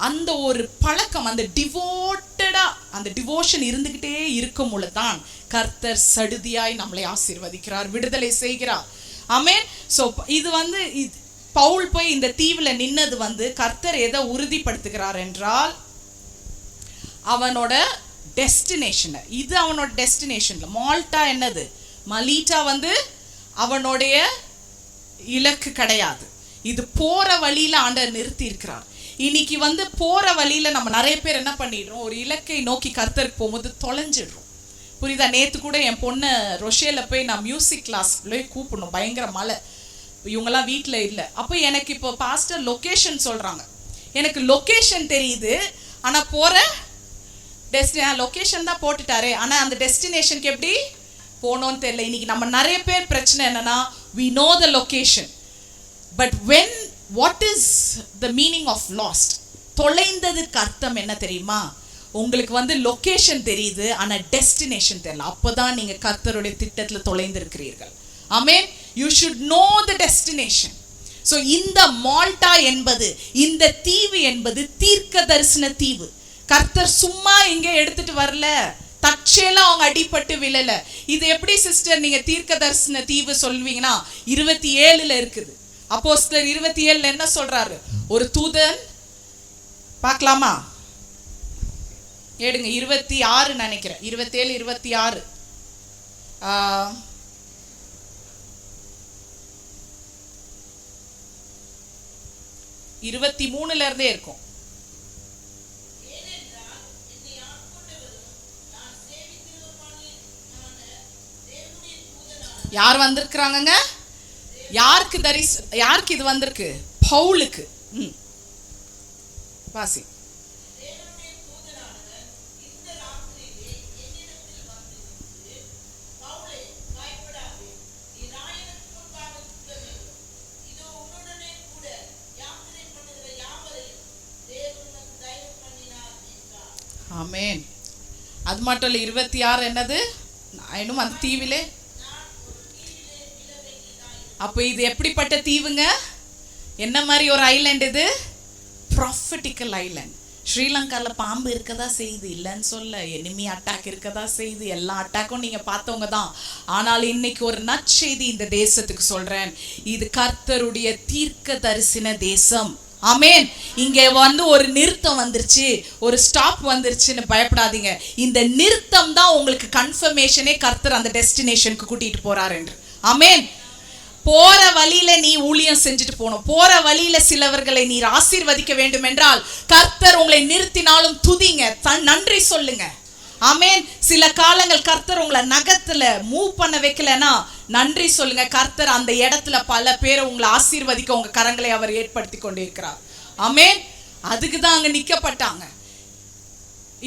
அந்த ஒரு பழக்கம், அந்த டிவோட்டடா அந்த டிவோஷன் இருந்துகிட்டே இருக்கும் பொழுதுதான் கர்த்தர் சடுதியாய் நம்மளை ஆசீர்வதிக்கிறார், விடுதலை செய்கிறார். ஆமென். ஸோ இது பவுல் போய் இந்த தீவுல நின்னது கர்த்தர் எதை உறுதிப்படுத்துகிறார் என்றால், அவனோட டெஸ்டினேஷன். இது அவனோட டெஸ்டினேஷன்ல. மால்டா என்னது, மலீட்டா அவனுடைய இலக்கு கிடையாது. இது போற வழியில ஆண்டவர் நிறுத்தி இருக்கிறார். இன்னைக்கு போற வழியில நம்ம நிறைய பேர் என்ன பண்ணிடுறோம், ஒரு இலக்கை நோக்கி கர்த்தருக்கு போகும்போது தொலைஞ்சிடுறோம். புரியுதா? நேற்று கூட என் பொண்ணு ரொஷேல போய் நான் மியூசிக் கிளாஸ் கூப்பிடணும், பயங்கர மழை, இவங்கெல்லாம் வீட்டில் இல்லை. அப்போ எனக்கு இப்போ பாஸ்டர் லொக்கேஷன் சொல்கிறாங்க, எனக்கு லொக்கேஷன் தெரியுது, ஆனால் போகிற லொக்கேஷன் தான் போட்டுட்டாரே, ஆனால் அந்த டெஸ்டினேஷனுக்கு எப்படி போகணும்னு தெரியல. இன்னைக்கு நம்ம நிறைய பேர் பிரச்சனை என்னன்னா, we know the location but what is the meaning of lost? தொலைந்ததுக்கு அர்த்தம் என்ன தெரியுமா? உங்களுக்கு லொகேஷன் தெரியுது, ஆனா டெஸ்டினேஷன் தெரியல. அப்பதான் நீங்க கர்த்தருடைய திட்டத்துல தொலைந்திருக்கிறீர்கள். ஆமென். you should know the destination. so இந்த மால்டா என்பது, இந்த தீவு என்பது தீர்க்க தரிசன தீவு. கர்த்தர் சும்மா இங்க எடுத்துட்டு வரல, தற்செயலா அவங்க அடிபட்டு விழல. இது எப்படி சிஸ்டர் நீங்க தீர்க்க தரிசன தீவு சொல்வீங்கன்னா, 27 இருக்குது. அப்போஸ்தலர் 27 என்ன சொல்றாரு, ஒரு தூதன், பார்க்கலாமா? எடுங்க 26 நினைக்கிறேன், 27 26 23 இருந்தே இருக்கும். யார் வந்திருக்கிறாங்க? யாருக்கு இது வந்திருக்கு? பவுலுக்கு. வாசி. ஆமென். அது மட்டும் இல்லை, 26 என்னது, இன்னும் அந்த தீவிலே. அப்போ இது எப்படிப்பட்ட தீவுங்க? என்ன மாதிரி ஒரு ஐலண்ட் இது? Prophetical Island. ஸ்ரீலங்காவில் பாம்பு இருக்கதா செய்யுது, இல்லைன்னு சொல்ல. எனிமி அட்டாக் இருக்கதா செய்யுது, எல்லா அட்டாக்கும் நீங்க பார்த்தவங்க தான். ஆனால் இன்னைக்கு ஒரு நற்செய்தி இந்த தேசத்துக்கு சொல்றேன். இது கர்த்தருடைய தீர்க்க தரிசன தேசம். ஆமென். இங்க ஒரு நிறுத்தம் வந்துருச்சு, ஒரு ஸ்டாப் வந்துருச்சுன்னு பயப்படாதீங்க. இந்த நிறுத்தம் தான் உங்களுக்கு கன்ஃபர்மேஷனே கர்த்தர் அந்த டெஸ்டினேஷனுக்கு கூட்டிட்டு போறாரு என்று. ஆமென். போற வழியில நீ ஊழியம் செஞ்சுட்டு போகணும். போற வழியில சிலவர்களை நீர் ஆசீர்வதிக்க வேண்டும் என்றால் கர்த்தர் உங்களை நிறுத்தினாலும் துதிங்க, நன்றி சொல்லுங்க. ஆமென். சில காலங்கள் கர்த்தர் உங்களை நகத்துல மூவ் பண்ண வைக்கலன்னா நன்றி சொல்லுங்க. கர்த்தர் அந்த இடத்துல பல பேரை உங்களை ஆசீர்வதிக்க உங்க கரங்களை அவர் ஏற்படுத்தி கொண்டே இருக்கிறார். ஆமென். அதுக்கு தான் அங்க நிக்கப்பட்டாங்க.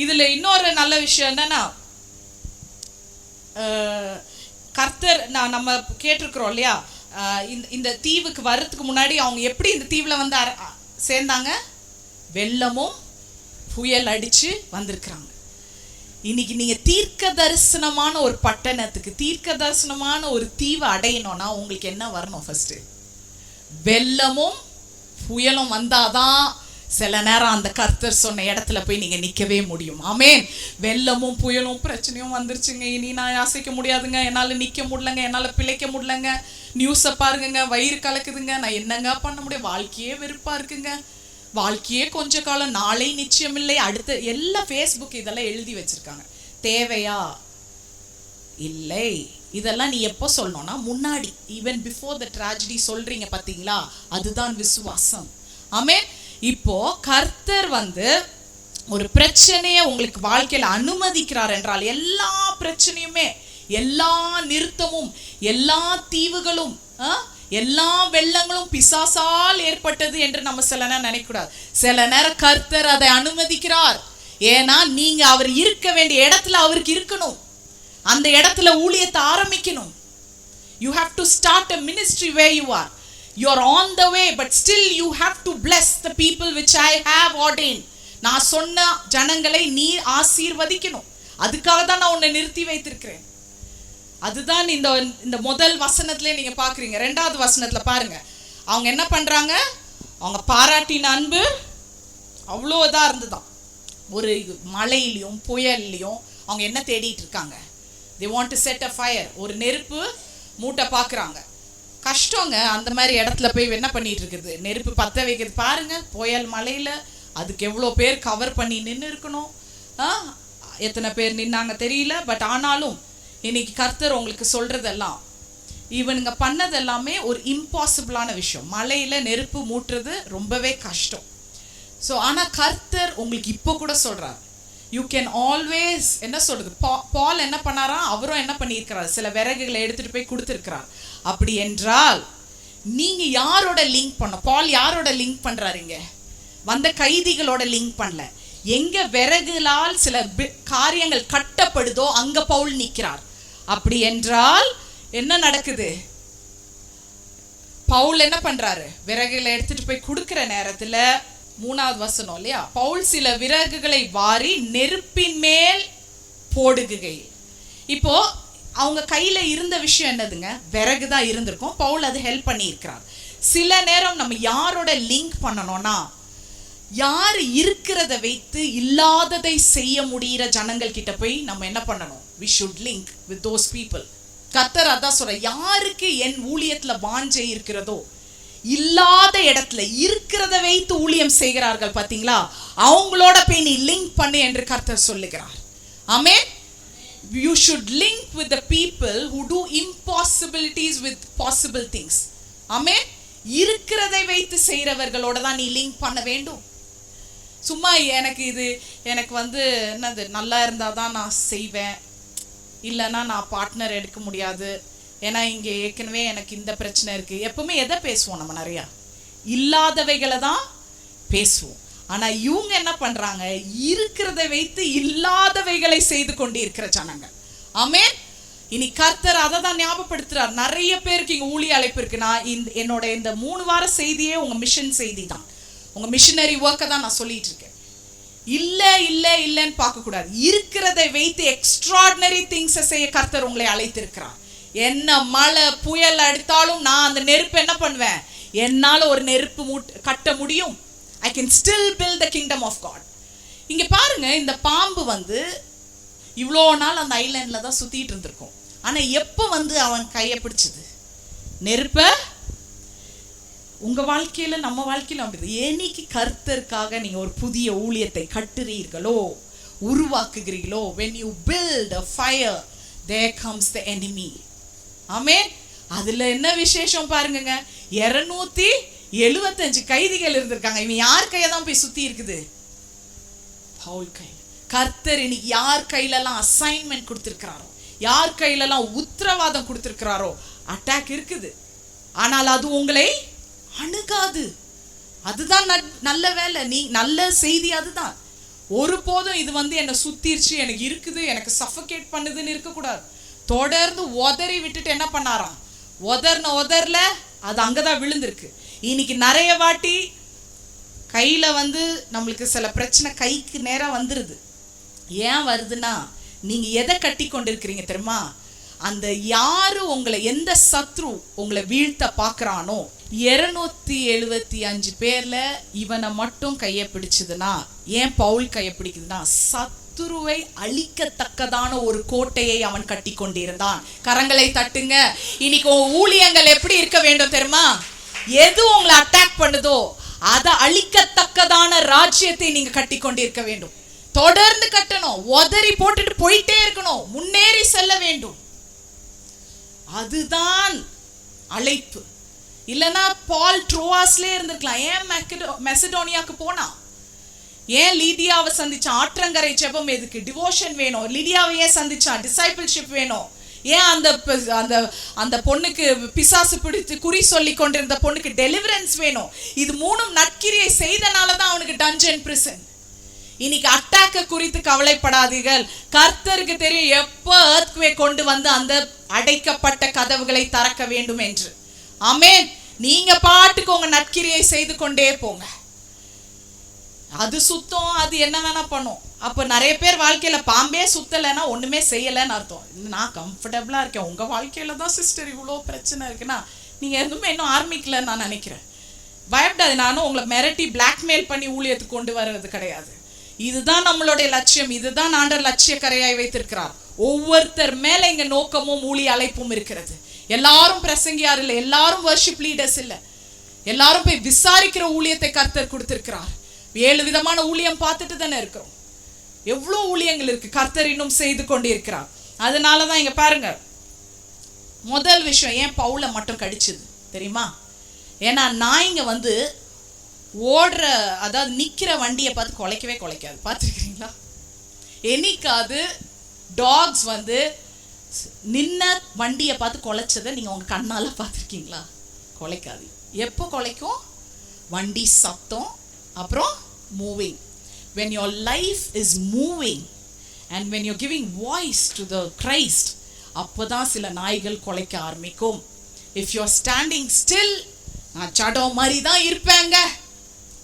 இதுல இன்னொரு நல்ல விஷயம் என்னன்னா, கர்த்தர் நம்ம கேட்டிருக்கிறோம் இல்லையா, இந்த தீவுக்கு வர்றதுக்கு முன்னாடி அவங்க எப்படி இந்த தீவுல வந்து சேர்ந்தாங்க? வெள்ளமும் புயல் அடிச்சு வந்திருக்கிறாங்க. இன்னைக்கு நீங்க தீர்க்க தரிசனமான ஒரு பட்டணத்துக்கு, தீர்க்க தரிசனமான ஒரு தீவை அடையணும்னா உங்களுக்கு என்ன வரணும்? ஃபர்ஸ்ட் வெள்ளமும் புயலும் வந்தாதான் சில நேரம் அந்த கர்த்தர் சொன்ன இடத்துல போய் நீங்க நிக்கவே முடியும். ஆமென். வெள்ளமும் புயலும் பிரச்சனையும் வந்துருச்சுங்க, இனி நான் அசைக்க முடியாதுங்க, என்னால நிக்க முடியலங்க, என்னால பிழைக்க முடியலங்க, நியூஸை பாருங்க, வயிறு கலக்குதுங்க, நான் என்னங்க பண்ண முடியும், வாழ்க்கையே வெறுப்பா இருக்குங்க, வாழ்க்கையே கொஞ்ச காலம், நாளை நிச்சயமில்லை, அடுத்து எல்லாம் ஃபேஸ்புக் இதெல்லாம் எழுதி வச்சிருக்காங்க. தேவையா? இல்லை. இதெல்லாம் நீ எப்போ சொல்லணும்னா முன்னாடி, ஈவன் பிஃபோர் த ட்ராஜடி சொல்றீங்க பாத்தீங்களா, அதுதான் விசுவாசம். ஆமென். இப்போ கர்த்தர் ஒரு பிரச்சனையை உங்களுக்கு வாழ்க்கையில அனுமதிக்கிறார் என்றால் எல்லா பிரச்சனையுமே, எல்லா நிறுத்தமும், எல்லா தீவுகளும், எல்லா வெள்ளங்களும் பிசாசால் ஏற்பட்டது என்று நம்ம சில நேரம் நினைக்கூடாது. சில நேரம் கர்த்தர் அதை அனுமதிக்கிறார். ஏன்னா நீங்க அவர் இருக்க வேண்டிய இடத்துல அவருக்கு இருக்கணும், அந்த இடத்துல ஊழியத்தை ஆரம்பிக்கணும். You have to start a ministry where you are. You are on the way, but still you have to bless the people which I have ordained. நான் சொன்ன ஜனங்களை நீ ஆசீர்வதிக்கணும். அதுக்காக தான் நான் உன்னை நிறுத்தி வைத்திருக்கிறேன். அதுதான் இந்த முதல் வசனத்திலே நீங்க பாக்குறீங்க. 2வது வசனத்துல பாருங்க, அவங்க என்ன பண்றாங்க? அவங்க பாராட்டின அன்பு அவ்வளோதான் இருந்துதான். ஒரு மழையிலையும் புயல்லையும் அவங்க என்ன தேடிட்டு இருக்காங்க? they want to set a fire. ஒரு நெருப்பு மூட்டை பாக்குறாங்க. கஷ்டங்க அந்த மாதிரி இடத்துல போய் என்ன பண்ணிட்டு இருக்குது, நெருப்பு பத்த வைக்கிறது. பாருங்க, புயல் மழையில அதுக்கு எவ்வளோ பேர் கவர் பண்ணி நின்று இருக்கணும். எத்தனை பேர் நின்னாங்க தெரியல. பட் ஆனாலும் இன்னைக்கு கர்த்தர் உங்களுக்கு சொல்றதெல்லாம், இவனுங்க பண்ணது எல்லாமே ஒரு இம்பாசிபிளான விஷயம். மழையில நெருப்பு மூட்டுறது ரொம்பவே கஷ்டம். ஸோ ஆனா கர்த்தர் உங்களுக்கு இப்போ கூட சொல்றார், யூ கேன் ஆல்வேஸ், என்ன சொல்றது, பால் என்ன பண்ணாரா, அவரும் என்ன பண்ணியிருக்கிறார், சில விறகுகளை எடுத்துட்டு போய் கொடுத்துருக்கிறார். அப்படி என்றால் நீங்க யாரோட லிங்க் பண்ண? பால் யாரோட லிங்க் பண்றாருங்க? வந்த கைதிகளோட லிங்க் பண்ணல. எங்க விறகுகளால் சில காரியங்கள் கட்டப்படுதோ அங்க பவுல் நிற்கிறார். அப்படி என்றால் என்ன நடக்குது? பவுல் என்ன பண்றாரு? விறகுகளை எடுத்துட்டு போய் கொடுக்கிற நேரத்துல 3வது வசனம் இல்லையா, பவுல் சில விறகுகளை வாரி நெருப்பின் மேல் போடுகையில். இப்போ அவங்க கையில இருந்த விஷயம் என்னதுங்க? விறகு தான் இருந்திருக்கும். பவுல் அது ஹெல்ப் பண்ணி இருக்கிறார். சில நேரம் நம்ம யாரோட லிங்க் பண்ணணும்னா, யார் இருக்கிறத வைத்து இல்லாததை செய்ய முடிகிற ஜனங்கள் கிட்ட போய் நம்ம என்ன பண்ணணும்? we should link with those people. கர்த்தர் அதான் சொல்ற, யாருக்கு என் ஊழியத்துல வாஞ்சை இருக்கிறதோ, இல்லாத இடத்துல இருக்கிறத வைத்து ஊழியம் செய்கிறார்கள் பாத்தீங்களா, அவங்களோட போய் நீ லிங்க் பண்ணு என்று கர்த்தர் சொல்லுகிறார். ஆமென். you should link with the people who do impossibilities with possible things. ஆமென். இருக்கிறதை வைத்து செய்கிறவர்களோட தான் நீ லிங்க் பண்ண வேண்டும். சும்மா எனக்கு என்னது நல்லா இருந்தால் தான் நான் செய்வேன், இல்லைன்னா நான் பார்ட்னர் எடுக்க முடியாது, ஏன்னா இங்கே ஏற்கனவே எனக்கு இந்த பிரச்சனை இருக்குது. எப்பவுமே எதை பேசுவோம்? நம்ம நிறையா இல்லாதவைகளை தான் பேசுவோம். ஆனால் இவங்க என்ன பண்ணுறாங்க? இருக்கிறதை வைத்து இல்லாதவைகளை செய்து கொண்டு இருக்கிற ஜனங்கள். ஆமென். இனி கர்த்தர் அதை தான் ஞாபகப்படுத்துறார். நிறைய பேருக்கு இங்கே ஊழிய அழைப்பு இருக்கு. நான் என்னோட இந்த 3 வார செய்தியே உங்கள் மிஷன் செய்தி தான், உங்கள் மிஷனரி ஒர்க்கை தான் நான் சொல்லிட்டு இருக்கேன். இல்லைன்னு பார்க்க கூடாது. இருக்கிறதை வைத்து எக்ஸ்ட்ராடினரி திங்ஸை செய்ய கர்த்தர் உங்களை அழைத்திருக்கிறார். என்ன மழை புயல் அடித்தாலும் நான் அந்த நெருப்பு என்ன பண்ணுவேன், என்னால ஒரு நெருப்பு கட்ட முடியும். I can still build the kingdom of God. இங்க பாருங்க, இந்த பாம்பு இவ்வளோ நாள் அந்த ஐலாண்ட்ல தான் சுத்திட்டு இருந்திருக்கும். ஆனா எப்ப அவன் கையை பிடிச்சது? நெருப்ப. உங்க வாழ்க்கையில நம்ம வாழ்க்கையில அப்படி என்னைக்கு கர்த்தருக்காக நீங்க ஒரு புதிய ஊழியத்தை கட்டுறீர்களோ, உருவாக்குகிறீர்களோ, when you build a fire, there comes the enemy. ஆமென். அதுல என்ன விசேஷம் பாருங்க, 275 கைதிகள் இருந்திருக்காங்க. இவன் யார் கையை தான் போய் சுத்தி இருக்குது? பவுல் கை. கர்த்தர் இன்னைக்கு யார் கையிலலாம் அசைன்மெண்ட் கொடுத்திருக்கிறாரோ, யார் கையிலலாம் உத்தரவாதம் கொடுத்திருக்கிறாரோ, அட்டாக் இருக்குது. ஆனால் அது உங்களை அணுகாது. அதுதான் நல்ல வேலை. நீ நல்ல செய்தி அதுதான். ஒருபோதும் இது என்னை சுத்திருச்சு, எனக்கு இருக்குது, எனக்கு சஃபகேட் பண்ணுதுன்னு இருக்கக்கூடாது. தொடர்ந்து உதறி விட்டுட்டு என்ன பண்ணாராம், உதறல அது அங்கதான் விழுந்திருக்கு. இன்னைக்கு நிறைய வாட்டி கையில நம்மளுக்கு சில பிரச்சனை கைக்கு நேரம் வந்துருது. ஏன் வருதுன்னா, நீங்க எதை கட்டி கொண்டிருக்கிறீங்க தெரியுமா? அந்த யாரு உங்களை, எந்த சத்ரு உங்களை வீழ்த்த பாக்குறானோ, 275 பேர்ல இவனை மட்டும் கையை பிடிச்சதுன்னா, ஏன் பவுல் கையை பிடிக்குதுன்னா, சத்துருவை அழிக்கத்தக்கதான ஒரு கோட்டையை அவன் கட்டி கொண்டிருந்தான். கரங்களை தட்டுங்க. இன்னைக்கு ஊழியங்கள் எப்படி இருக்க வேண்டும் தெரியுமா? எது உங்களை அட்டாக் பண்ணுதோ அதை அழிக்கத்தக்கதான ராஜ்யத்தை நீங்க கட்டி கொண்டிருக்க வேண்டும். தொடர்ந்து கட்டணும், உதறி போட்டுட்டு போயிட்டே இருக்கணும், முன்னேறி செல்ல வேண்டும். அதுதான் அழைப்பு. இல்லைன்னா பால் ட்ரோவாஸ்லே இருந்திருக்கலாம். ஏன் மெசடோனியாவுக்கு போனா? ஏன் லீடியாவை சந்திச்சான்? ஆற்றங்கரை ஜெபம் எதுக்கு? டிவோஷன் வேணும். லீடியாவை ஏன் சந்திச்சான்? டிசைபிள்ஷிப் வேணும். ஏன் அந்த பொண்ணுக்கு பிசாசு பிடித்து குறி சொல்லி கொண்டிருந்த பொண்ணுக்கு டெலிவரன்ஸ் வேணும். இது மூணும் நற்கிரியை செய்தனால தான் அவனுக்கு டஞ்சன் பிரிசன். இன்னைக்கு அட்டாக்க குறித்து கவலைப்படாதீர்கள். கர்த்தருக்கு தெரியும் எப்போ எர்த்குவேக் கொண்டு அந்த அடைக்கப்பட்ட கதவுகளை திறக்க வேண்டும் என்று. ஆமென். நீங்க பாட்டுக்கு உங்க நற்கிரியை செய்து கொண்டே போங்க. அது சுத்தம், அது என்ன வேணா பண்ணும். அப்ப நிறைய பேர் வாழ்க்கையில பாம்பே சுத்தலைன்னா ஒண்ணுமே செய்யலைன்னு அர்த்தம். நான் கம்ஃபர்டபுளா இருக்கேன். உங்க வாழ்க்கையில தான் சிஸ்டர் இவ்வளோ பிரச்சனை இருக்குன்னா நீங்க எதுவுமே இன்னும் ஆரம்பிக்கலன்னு நான் நினைக்கிறேன். பயப்படாது. நானும் உங்களை மிரட்டி பிளாக்மெயில் பண்ணி ஊழியத்துக்கு கொண்டு வர்றது கிடையாது. இதுதான் நம்மளுடைய லட்சியம். இதுதான் ஆண்டவர் லட்சிய கரையாய் வைத்திருக்கிறார். ஒவ்வொருத்தர் மேல இங்க நோக்கமும் ஊழிய அழைப்பும் இருக்கிறது. எல்லாரும் பிரசங்கியார் இல்லை, எல்லாரும் வர்ஷிப் லீடர்ஸ் இல்லை, எல்லாரும் போய் விசாரிக்கிற ஊழியத்தை கர்த்தர் கொடுத்திருக்கிறார். 7 விதமான ஊழியம் பார்த்துட்டு தானே இருக்கிறோம். எவ்வளோ ஊழியங்கள் இருக்கு, கர்த்தர் இன்னும் செய்து கொண்டு இருக்கிறார். அதனாலதான் இங்க பாருங்க, முதல் விஷயம் ஏன் பவுலை மட்டும் கடிச்சது தெரியுமா? ஏன்னா நாய்ங்க ஓடுற, அதாவது நிக்கிற வண்டியை பார்த்து குலைக்காது. பார்த்துருக்கிறீங்களா? என்னைக்காவது டாக்ஸ் நின்ன வண்டியை பார்த்து குலைச்சதை நீங்க உங்க கண்ணால பார்த்துருக்கீங்களா? குலைக்காது. எப்போ குலைக்கும்? வண்டி சத்தம், அப்புறம் moving. When your life is moving and when you're giving voice to the Christ, அப்போதான் சில நாய்கள் குலைக்க ஆரம்பிக்கும். If you're standing still, நான் சடம் மாதிரி தான் இருப்பேங்க,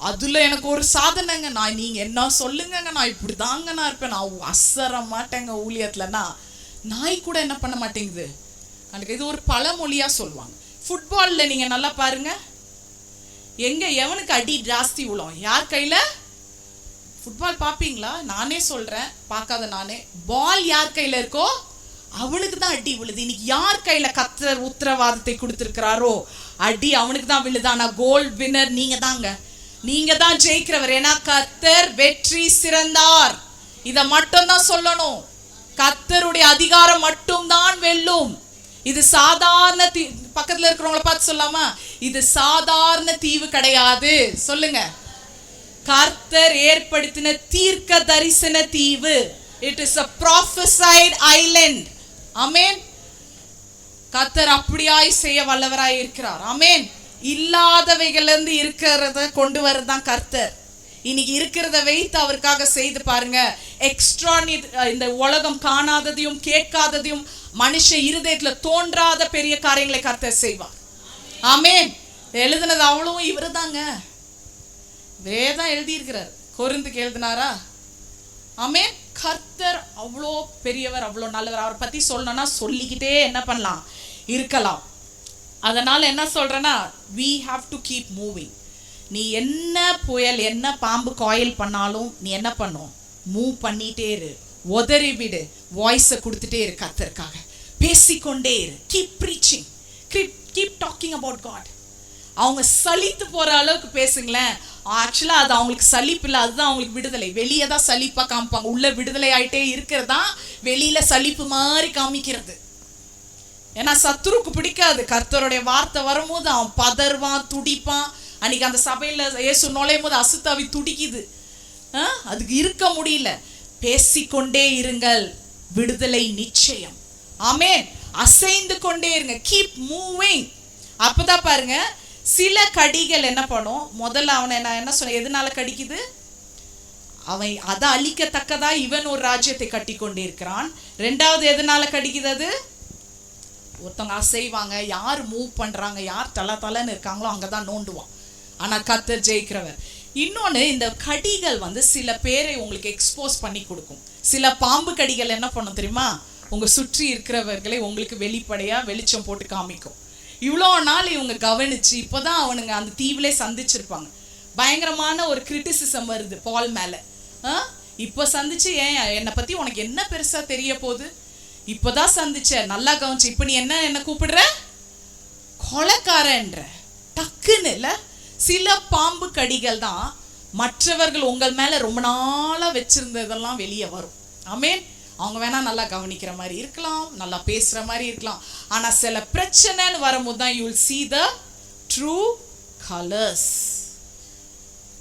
அதுல எனக்கு ஒரு சாதனைங்க, நீங்க என்ன சொல்லுங்க, நான் இப்படிதாங்க நான் இருப்பேன், நான் அசர மாட்டேங்க ஊழியத்துலன்னா நாய் கூட என்ன பண்ண மாட்டேங்குது. எனக்கு இது ஒரு பழமொழியா சொல்லுவாங்க. ஃபுட்பால்ல நீங்க நல்லா பாருங்க, எவனுக்கு அடி ஜாஸ்தி விழும்? யார் கையில? ஃபுட்பால் பார்ப்பீங்களா? நானே சொல்றேன், பார்க்காத நானே. பால் யார் கையில இருக்கோ அவனுக்கு தான் அடி விழுது. இன்னைக்கு யார் கையில கர்த்தர் உத்தரவாதத்தை கொடுத்திருக்கிறாரோ அடி அவனுக்கு தான் விழுது. ஆனா கோல் வின்னர் நீங்க தாங்க, நீங்க தான் ஜெயிக்கிறவர். ஏன்னா கர்த்தர் வெற்றி சிறந்தார். இத மட்டும் தான் சொல்லணும். கர்த்தருடைய அதிகாரம் மட்டும் தான் வெல்லும். இது சாதாரண பக்கத்துல இருக்கிறவங்கள பார்த்து சொல்லாமா, இது சாதாரண தீவு கிடையாது. சொல்லுங்க, கர்த்தர் ஏற்படுத்தின தீர்க்க தரிசன தீவு. It is a prophesied island. ஆமென். கர்த்தர் அப்படியாய் செய்ய வல்லவராய் இருக்கிறார். ஆமென். இல்லாதவைகள்ல இருந்து இருக்கிறத கொண்டு வரதான் கர்த்தர். இன்னைக்கு இருக்கிறத வைத்து அவருக்காக செய்து பாருங்க. எக்ஸ்ட்ரா இந்த உலகம் காணாததையும் கேட்காததையும் மனுஷ இருதயத்துல தோன்றாத பெரிய காரியங்களை கர்த்தர் செய்வார். ஆமென். எழுதுனது அவ்வளவும் இவரு தாங்க, வேதான் எழுதி இருக்கிறார். கொரிந்துக்கு எழுதினாரா? ஆமென். கர்த்தர் அவ்வளோ பெரியவர், அவ்வளோ நல்லவர். அவரை பத்தி சொல்லணும்னா சொல்லிக்கிட்டே என்ன பண்ணலாம், இருக்கலாம். அதனால என்ன சொல்றேன்னா, we have to keep moving. நீ என்ன புயல், என்ன பாம்பு காயில் பண்ணாலும் நீ என்ன பண்ணும், மூவ் பண்ணிட்டே இரு. உதறி விடு, வாய்ஸை கொடுத்துட்டே இரு. கர்த்தருக்காக பேசிக்கொண்டே இரு. Keep preaching, keep talking about God. அவங்க சலித்து போற அளவுக்கு பேசுங்களேன். ஆக்சுவலா அது அவங்களுக்கு சலிப்பு இல்லை, அதுதான் அவங்களுக்கு விடுதலை. வெளியே தான் சலிப்பா காமிப்பாங்க, உள்ள விடுதலை ஆயிட்டே இருக்கிறதா வெளியில சலிப்பு மாதிரி காமிக்கிறது. ஏன்னா சத்துருக்கு பிடிக்காது. கர்த்தருடைய வார்த்தை வரும்போது அவன் பதறுவான், துடிப்பான். அன்னைக்கு அந்த சபையில இயேசு நுழையும் போது அசுத்தாவி துடிக்குது. அதுக்கு இருக்க முடியல. பேசிக்கொண்டே இருங்கள், விடுதலை நிச்சயம். ஆமென். அசைந்து கொண்டே இருங்க, கீப் மூவிங். அப்பதான் பாருங்க, சில கடிகள் என்ன பண்ணும், முதல்ல அவனை என்ன சொன்ன, எதனால கடிக்குது, அவன் அதை அழிக்கத்தக்கதா இவன் ஒரு ராஜ்யத்தை கட்டி கொண்டே இருக்கிறான். ரெண்டாவது எதனால கடிக்குது, அது ஒருத்தவங்க அசைவாங்க, யார் மூவ் பண்றாங்க, யார் தலன்னு இருக்காங்களோ அங்கதான் நோண்டுவான். ஆனா கர்த்தர் ஜெயிக்கிறவர். இன்னொன்னு, இந்த கடிகள் சில பேரை உங்களுக்கு எக்ஸ்போஸ் பண்ணி கொடுக்கும். சில பாம்பு கடிகள் என்ன பண்ணும் தெரியுமா, உங்க சுற்றி இருக்கிறவர்களை உங்களுக்கு வெளிப்படையா வெளிச்சம் போட்டு காமிக்கும். இவ்வளோ நாள் இவங்க கவனிச்சு இப்போதான் அவனுங்க அந்த தீவிலே சந்திச்சிருப்பாங்க. பயங்கரமான ஒரு கிரிட்டிசிசம் வருது பால் மேல. இப்போ சந்திச்சு, ஏன் என்னை பத்தி உனக்கு என்ன பெருசா தெரிய போகுது, இப்போதான் சந்திச்ச, நல்லா கவனிச்சு, இப்போ நீ என்ன கூப்பிடுற, கொலைக்காரன்ற. டக்குன்னு இல்ல, சில பாம்பு கடிகள் தான் மற்றவர்கள் உங்கள் மேல ரொம்ப நாளா வச்சிருந்ததெல்லாம் வெளியே வரும். ஆமென். அவங்க வேணா நல்லா கவனிக்கிற மாதிரி இருக்கலாம், நல்லா பேசுற மாதிரி இருக்கலாம். ஆனா சில பிரச்சனைன்னு வரும்போது தான் you will see the true colors.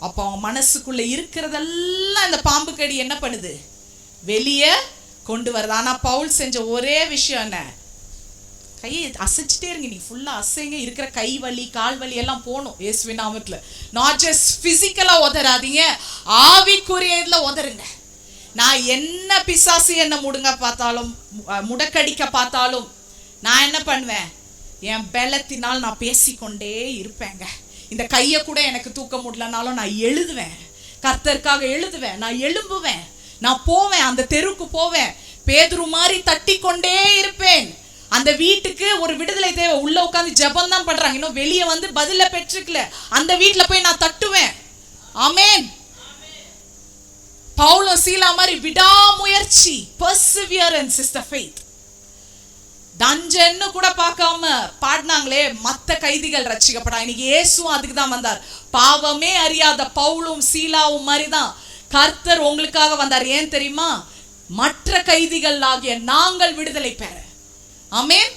அப்போ அவங்க மனசுக்குள்ள இருக்கிறதெல்லாம் இந்த பாம்பு கடி என்ன பண்ணுது, வெளியே கொண்டு வருது. ஆனா பவுல் செஞ்ச ஒரே விஷயம் என்ன, கையை அசைச்சிட்டே இருங்க. நீ ஃபுல்லா அசைங்க, இருக்கிற கை வலி கால் வலி எல்லாம் போகணும் இயேசுவின் நாமத்துல. நாட் ஜஸ்ட் பிசிக்கலா உதறாதீங்க, ஆவிக்குரிய இதுல உதறுங்க. நான் என்ன பிசாசு என்ன முடக்கடிக்க பார்த்தாலும் நான் என்ன பண்ணுவேன், என் பலத்தினால் நான் பேசிக்கொண்டே இருப்பேங்க. இந்த கையை கூட எனக்கு தூக்க முடியலனாலும் நான் எழுதுவேன், கர்த்தருக்காக எழுதுவேன், நான் எழும்புவேன், நான் போவேன், அந்த தெருவுக்கு போவேன், பேதுரு மாதிரி தட்டி கொண்டே இருப்பேன். அந்த வீட்டுக்கு ஒரு விடுதலை தேவை, உள்ள உட்காந்து ஜெபம் தான் பண்றாங்க, இன்னும் வெளியே பதில பெற்றுக்கல, அந்த வீட்டுல போய் நான் தட்டுவேன். ஆமென். பவுலும் சீலா மாதிரி விடாமுயற்சி, perseverance is the faith. தஞ்சன்னு கூட பார்க்காம பாடினாங்களே, மத்த கைதிகள் ரட்சிக்கப்பட்டாங்க. இன்னைக்கு இயேசுவும் அதுக்கு தான் வந்தார். பாவமே அறியாத பவுலும் சீலாவும் மாதிரி தான் கர்த்தர் உங்களுக்காக வந்தார். ஏன் தெரியுமா, மற்ற கைதிகள் ஆகிய நாங்கள் விடுதலை பெற. ஆமென்.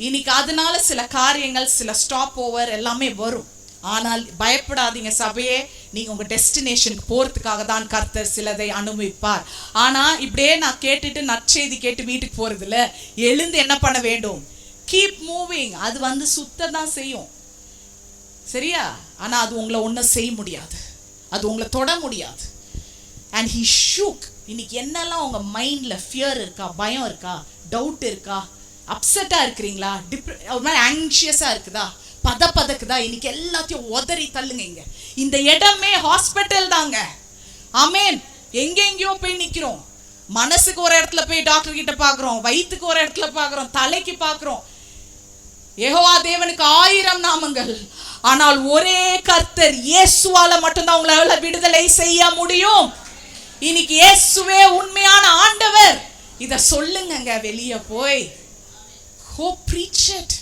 இன்னைக்கு அதனால சில காரியங்கள், சில ஸ்டாப் ஓவர் எல்லாமே வரும். ஆனால் பயப்படாதீங்க சபையே, நீங்க உங்க டெஸ்டினேஷனுக்கு போறதுக்காக தான் கர்த்தர் சிலதை அனுபவிப்பார். ஆனா இப்படியே நான் கேட்டுட்டு நற்செய்தி கேட்டு வீட்டுக்கு போறது இல்ல, எழுந்து என்ன பண்ண வேண்டும், கீப் மூவிங். அது சுத்த தான் செய்யும், சரியா? ஆனா அது உங்களை ஒன்றும் செய்ய முடியாது, அது உங்களை தொட முடியாது. And he shook. இன்னைக்கு என்னெல்லாம் உங்க மைண்ட்ல ஃபியர் இருக்கா, பயம் இருக்கா, டவுட் இருக்கா, அப்செட்டா இருக்கிறீங்களா, ஒரு மாதிரி ஆங்ஷியஸா இருக்குதா, பதக்குதா, இன்னைக்கு எல்லாத்தையும் உதறி தள்ளுங்க. இந்த இடமே ஹாஸ்பிட்டல் தாங்க. ஆமென். எங்கெங்கயோ போய் நிக்கிறோம். மனசுக்கு ஒரு இடத்துல போய் டாக்டர் கிட்ட பாக்குறோம், வயிற்றுக்கு ஒரு இடத்துல பாக்குறோம், தலைக்கு பாக்குறோம். யெகோவா தேவனுக்கு 1000 நாமங்கள், ஆனால் ஒரே கர்த்தர் இயேசுவால மட்டும்தான் உங்களால விடுதலை செய்ய முடியும். இன்னைக்கு இயேசுவே உண்மையான ஆண்டவர். இத சொல்லுங்க வெளியே போய். Go preach it.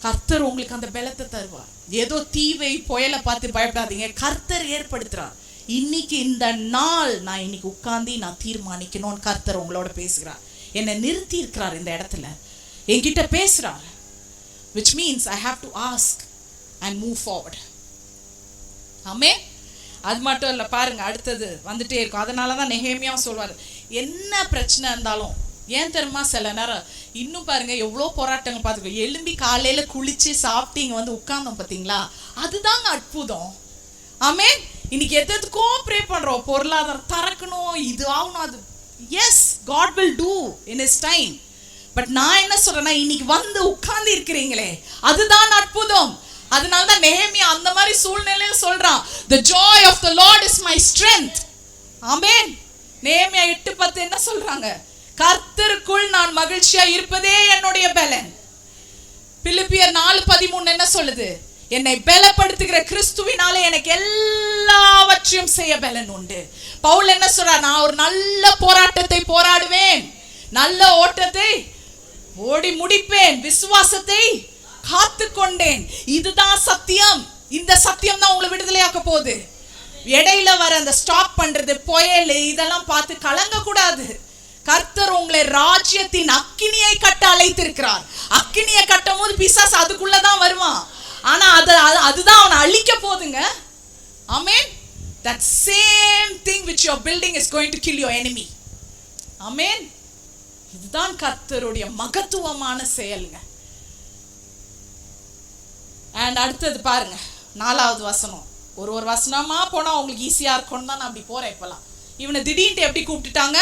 கர்த்தர் உங்களுக்கு அந்த பலத்தை தருவார். ஏதோ தீவை புயலை பார்த்து பயப்படாதீங்க, கர்த்தர் ஏற்படுத்துறார். இன்னைக்கு இந்த நாள் நான் இன்னைக்கு உட்கார்ந்து நான் தீர்மானிக்கணும்னு கர்த்தர் உங்களோட பேசுகிறார். என்னை நிறுத்தி இருக்கிறார் இந்த இடத்துல, என்கிட்ட பேசுறார். which means I have to ask and move forward. ஆமென். அது மட்டும் இல்லை, பாருங்க அடுத்தது வந்துட்டே இருக்கும். அதனால தான் நெகேமியா சொல்வார், என்ன பிரச்சனை இருந்தாலும். ஏன் தெரியுமா, சில நேரம் இன்னும் பாருங்க எவ்வளோ போராட்டங்கள் பார்த்துக்கோ. எழும்பி காலையில குளிச்சு சாப்பிட்டு இங்கே உட்கார்ந்தோம் பார்த்தீங்களா, அதுதாங்க அற்புதம். ஆமென். இன்னைக்கு எதுக்கோ ப்ரே பண்றோம், பொருளாதாரம் திறக்கணும், இது ஆகணும், அது. Yes, God will do in his time. But நான் என்ன சொல்றேன்னா, இன்னைக்கு உட்கார்ந்து இருக்கிறீங்களே, அதுதான் அற்புதம். அதனாலதான் நெகேமியா அந்த மாதிரி சூழ்நிலையில சொல்றான், the joy of the Lord is my strength. ஆமென். நெகேமியா 8:10 என்ன சொல்றாங்க? கர்த்தருக்குள் நான் மகிழ்ச்சியா இருப்பதே என்னுடைய பலன். பிலிப்பியர் 4:13 என்ன சொல்லுது? என்னை பலப்படுத்துகிற கிறிஸ்துவினாலே எனக்கு எல்லாவற்றையும் செய்ய பலன் உண்டு. பவுல் என்ன சொல்றார்? நான் ஒரு நல்ல போராட்டத்தை போராடுவேன், நல்ல ஓட்டத்தை ஓடி முடிப்பேன், விசுவாசத்தை காத்து கொண்டேன். இதுதான் சத்தியம். இந்த சத்தியம் தான் உங்களை விடுதலையாக்க போகுது. இடையில வர அந்த ஸ்டாப் பண்றது, புயல், இதெல்லாம் பார்த்து கலங்க கூடாது. கர்த்தர் உங்களை ராஜ்யத்தின் அக்கினியை கட்ட அழைத்திருக்கிறார். அக்கினியை கட்டும் போது பிசாசு அதுக்குள்ளதான் வருவான். ஆனா அதுதான் அவனை அழிக்க போதுங்க. ஆமென். That same thing which you are building is going to kill your enemy. ஆமென். இதுதான் கர்த்தருடைய மகத்துவமான செயலுங்க. அண்ட் அடுத்தது பாருங்க, 4வது வசனம். ஒரு வசனமா போனா உங்களுக்கு ஈஸியா இருக்கும்னு தான் நான் அப்படி போறேன். இப்பெல்லாம் இவனை திடீர்னு எப்படி கூப்பிட்டுட்டாங்க?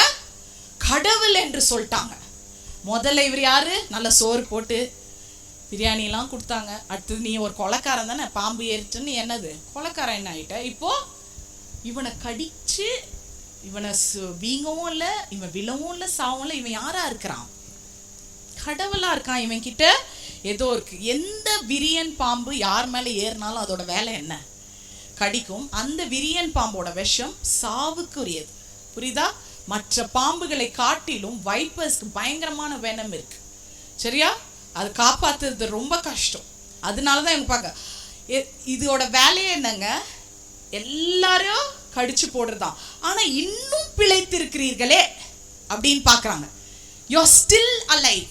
கடவுள் என்று சொல்லிட்டாங்க. முதல்ல இவர் யாரு? நல்ல சோறு போட்டு பிரியாணிலாம் கொடுத்தாங்க. அடுத்தது நீ ஒரு கொலைக்காரன் தானே, பாம்பு ஏறிச்சுன்னு என்னது கொலைக்காரன் என்ன ஆயிட்ட? இப்போ இவனை கடிச்சு இவனை வீங்கவும் இல்லை, இவன் விழவும் இல்லை, சாவும் இல்லை. இவன் யாரா இருக்கிறான்? கடவுளா இருக்கான். இவன் கிட்ட ஏதோ இருக்கு. எந்த விரியன் பாம்பு யார் மேல ஏறினாலும் அதோட வேலை என்ன? கடிக்கும். அந்த விரியன் பாம்போட விஷம் சாவுக்குரியது. புரியுதா? மற்ற பாம்புகளை காட்டிலும் வைப்பர்ஸ்க்கு பயங்கரமான வெனம் இருக்கு. சரியா? அது காப்பாத்துறது ரொம்ப கஷ்டம். அதனாலதான் இவங்க பார்க்க இதோட வேலையை என்னங்க? எல்லாரும் கடிச்சு போடுறதான். ஆனா இன்னும் பிழைத்திருக்கிறீர்களே அப்படின்னு பாக்குறாங்க. You're still alive.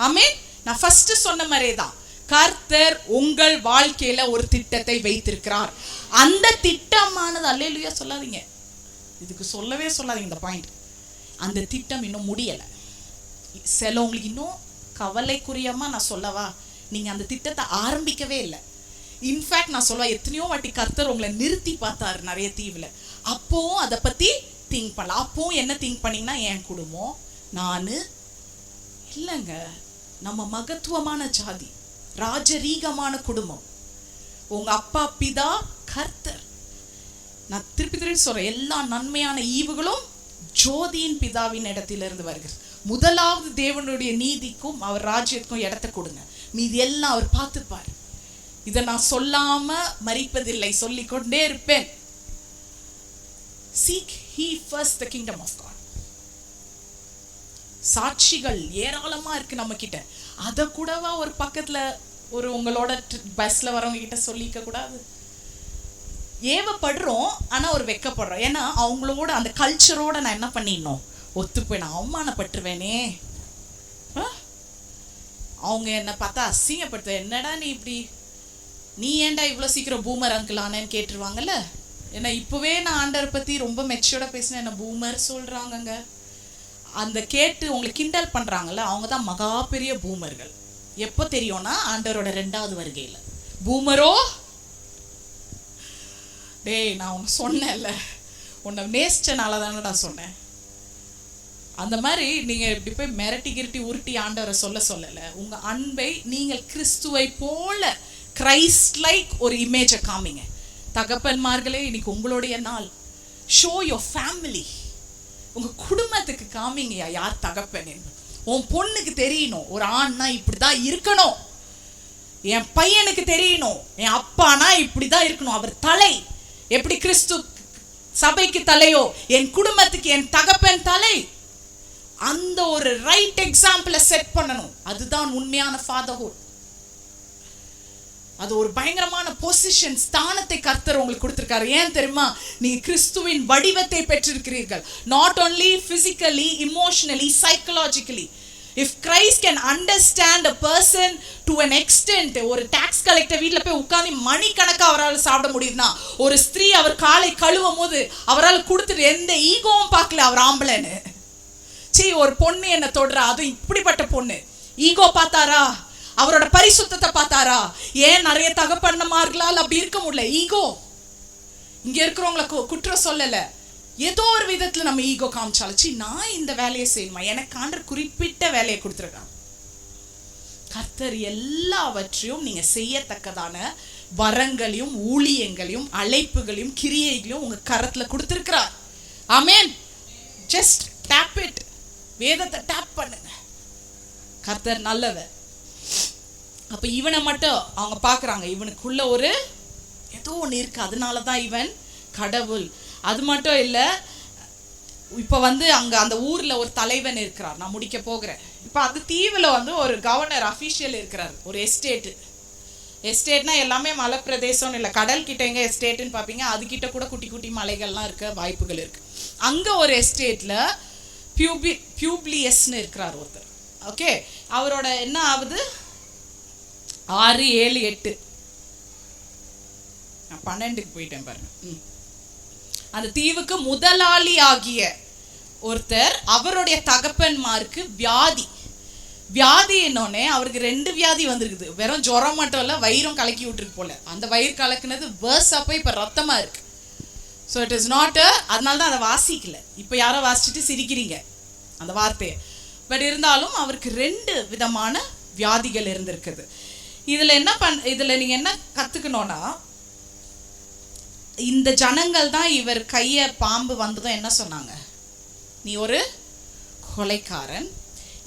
ஆமென். நான் ஃபர்ஸ்ட் சொன்ன மாதிரியே தான், கர்த்தர் உங்கள் வாழ்க்கையில ஒரு திட்டத்தை வைத்திருக்கிறார். அந்த திட்டமானது, அல்லேலூயா சொல்லாதீங்க, இதுக்கு சொல்லவே சொல்லாதீங்க இந்த பாயிண்ட். அந்த திட்டம் இன்னும் முடியலை. சிலவங்களுக்கு இன்னும் கவலைக்குரியமா நான் சொல்லவா, நீங்க அந்த திட்டத்தை ஆரம்பிக்கவே இல்லை. இன்ஃபேக்ட் நான் சொல்லுவா, எத்தனையோ வாட்டி கர்த்தர் உங்களை நிறுத்தி பார்த்தாரு நிறைய தீவுல. அப்போவும் அதை பத்தி திங்க் பண்ணல. அப்போவும் என்ன திங்க் பண்ணீங்கன்னா, என் குடும்பம், நானு இல்லைங்க, நம்ம மகத்துவமான ஜாதி, ராஜரீகமான குடும்பம், உங்க அப்பா பிதா கர்த்தர். நான் திருப்பி சொல்றேன், எல்லா நன்மையான ஈவுகளும் ஜோதியின் பிதாவின் இடத்திலிருந்து வருகிறது. முதலாவது தேவனுடைய நீதிக்கும் அவர் ராஜ்யத்துக்கும் இடத்தை கொடுங்க, மீதி எல்லாம் அவர் பார்த்துப்பார். இதை நான் சொல்லாம மறிப்பதில்லை, சொல்லிக்கொண்டே இருப்பேன். Seek ye first the kingdom of God. சாட்சிகள் ஏராளமா இருக்கு நம்ம கிட்ட. அத கூடவா ஒரு பக்கத்துல ஒரு உங்களோட பஸ்ல வரவங்க கிட்ட சொல்லிக்க கூடாது? ஏவப்படுறோம், ஆனா ஒரு வெக்கப்படுறோம். ஏன்னா அவங்களோட அந்த கல்ச்சரோட நான் என்ன பண்ணிடணும், ஒத்துப்போய் நான் அவமானப்பட்டுருவேனே, அவங்க என்ன பார்த்தா அசிங்கப்படுத்த, என்னடா நீ இப்படி, நீ ஏன்டா இவ்வளவு சீக்கிரம் பூமர் அங்கிள் ஆனேன்னு கேட்டுருவாங்கல்ல. ஏன்னா இப்பவே நான் ஆண்டரை பத்தி ரொம்ப மெச்சூர்டா பேசினேன், என்ன பூமர் சொல்றாங்கங்க. அந்த கேட்டு உங்களுக்கு கிண்டல் பண்றாங்கல்ல, அவங்க தான் மகா பெரிய பூமர்கள். எப்போ தெரியும்னா ஆண்டவரோட 2வது வருகையில. பூமரோ டேய், நான் உன்னை சொன்னேன்ல, உன்னை நேசிச்சனால தானடா சொன்னேன். அந்த மாதிரி நீங்க இப்படி போய் மிரட்டி கிரட்டி உருட்டி ஆண்டவரை சொல்லல. உங்க அன்பை நீங்கள் கிறிஸ்துவை போல, கிரைஸ்ட் லைக் ஒரு இமேஜை காமிங்க. தகப்பன்மார்களே, இன்னைக்கு உங்களுடைய நாள். Show your family. உங்க குடும்பத்துக்கு காமிங்கயா யார் தகப்பன் என்பது. உன் பொண்ணுக்கு தெரியணும், ஒரு ஆண்னா இப்படிதான் இருக்கணும். என் பையனுக்கு தெரியணும், என் அப்பானா இப்படிதான் இருக்கணும், அவர் தலை. எப்படி கிறிஸ்து சபைக்கு தலையோ, என் குடும்பத்துக்கு என் தகப்பன் தலை. அந்த ஒரு ரைட் எக்ஸாம்பிளை செட் பண்ணணும். அதுதான் உண்மையான ஃபாதர்ஹுட். அது ஒரு பயங்கரமான பொசிஷன், ஸ்தானத்தை கர்த்தர் உங்களுக்கு கொடுத்திருக்காரு. ஏன் தெரியுமா? நீங்க கிறிஸ்துவின் வடிவத்தை பெற்றிருக்கிறீர்கள். Not only physically, emotionally, psychologically. If Christ can understand a person to an extent, ஒரு டாக்ஸ் கலெக்டர் வீட்டில் போய் உட்கார்ந்து மணிக்கணக்கா அவரால் சாப்பிட முடியுதுன்னா, ஒரு ஸ்திரீ அவர் காலை கழுவும் போது அவரால் கொடுத்துட்டு எந்த ஈகோவும் பார்க்கல அவர் ஆம்பளைன்னு. சரி, ஒரு பொண்ணு என்ன தொடுறா, அதுவும் இப்படிப்பட்ட பொண்ணு, ஈகோ பார்த்தாரா? அவரோட பரிசுத்தத்தை பார்த்தாரா? ஏன் நிறைய தகப்பன்மார்களால் அப்படி இருக்க முடியல? ஈகோ. இங்க இருக்கிறவங்களை குற்றம் சொல்லல, ஏதோ ஒரு விதத்துல நம்ம ஈகோ காமிச்சாலும், நான் இந்த வேலையை செய்யணுமா, எனக்கு ஆண்டவர் குறிப்பிட்ட வேலையை கொடுத்துருக்கான். கர்த்தர் எல்லாவற்றையும் நீங்க செய்யத்தக்கதான வரங்களையும் ஊழியங்களையும் அழைப்புகளையும் கிரியைகளையும் உங்க கரத்துல கொடுத்திருக்கிறார். ஆமென். Just tap it. வேதத்தை டேப் பண்ணுங்க. கர்த்தர் நல்லவர். அப்ப இவனை மட்டும் அவங்க பாக்குறாங்க, இவனுக்குள்ள ஒரு ஏதோ ஒண்ணு இருக்கு, அதனாலதான் இவன் கடவுள். அது மட்டும் இல்ல, இப்ப அங்க அந்த ஊர்ல ஒரு தலைவன் இருக்கிறார். நான் முடிக்க போகிறேன். இப்ப அந்த தீவுல ஒரு கவர்னர் அபிஷியல் இருக்கிறார். ஒரு எஸ்டேட்னா எல்லாமே மலை பிரதேசம் இல்ல, கடல் கிட்ட எங்க எஸ்டேட்னு பாப்பீங்க, அது கிட்ட கூட குட்டி குட்டி மலைகள்லாம் இருக்க வாய்ப்புகள் இருக்கு. அங்க ஒரு எஸ்டேட்ல பியூப்ளியஸ்னு இருக்கிறார் ஒருத்தர். ஓகே, அவரோட என்ன ஆகுது, 6, 7, 8 நான் 12க்கு போயிட்டேன் பாருங்க. அந்த தீவுக்கு முதலாளி ஆகிய ஒருத்தர், அவருடைய தகப்பன்மாருக்கு வியாதி என்னோடனே அவருக்கு 2 வியாதி வந்திருக்குது. வெறும் ஜுரம் மட்டும் இல்ல, வயிறும் கலக்கி விட்டுருக்கு போல. அந்த வயிறு கலக்குனது வேர்ஸ் அப்ப இப்ப ரத்தமா இருக்கு. ஸோ இட் இஸ் நாட் அதனால தான் அதை வாசிக்கல. இப்ப யாரோ வாசிச்சுட்டு சிரிக்கிறீங்க அந்த வார்த்தையை. பட் இருந்தாலும் அவருக்கு 2 விதமான வியாதிகள் இருந்திருக்குது. இதுல நீங்க என்ன கத்துக்கணும்னா, இந்த ஜனங்கள் தான் இவர் கைய பாம்பு வந்ததும் என்ன சொன்னாங்க, நீ ஒரு கொலைக்காரன்.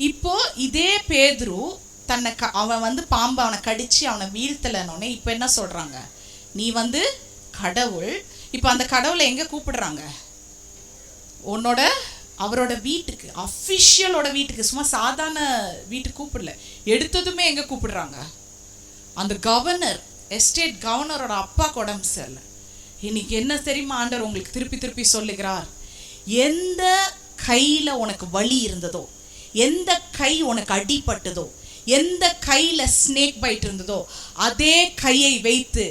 இப்போ இதே பேதுரு தன்னை அவன் பாம்பு அவனை கடிச்சு அவனை வீழ்த்தலனோடனே இப்போ என்ன சொல்றாங்க, நீ கடவுள். இப்போ அந்த கடவுளை எங்க கூப்பிடுறாங்க, அவரோட வீட்டுக்கு, அஃபிஷியலோட வீட்டுக்கு, சும்மா சாதாரண வீட்டுக்கு கூப்பிடல. எடுத்ததுமே எங்க கூப்பிடுறாங்க, அந்த கவர்னர், எஸ்டேட் கவர்னரோட அப்பா உடம்பு சரியில்லை. இன்னைக்கு என்ன தெரியுமா ஆண்டவர் உங்களுக்கு திருப்பி திருப்பி சொல்லுகிறார், எந்த கையில உனக்கு வலி இருந்ததோ, எந்த கை உனக்கு அடிபட்டதோ, எந்த கையில ஸ்னேக் பைட் இருந்ததோ, அதே கையை வைத்து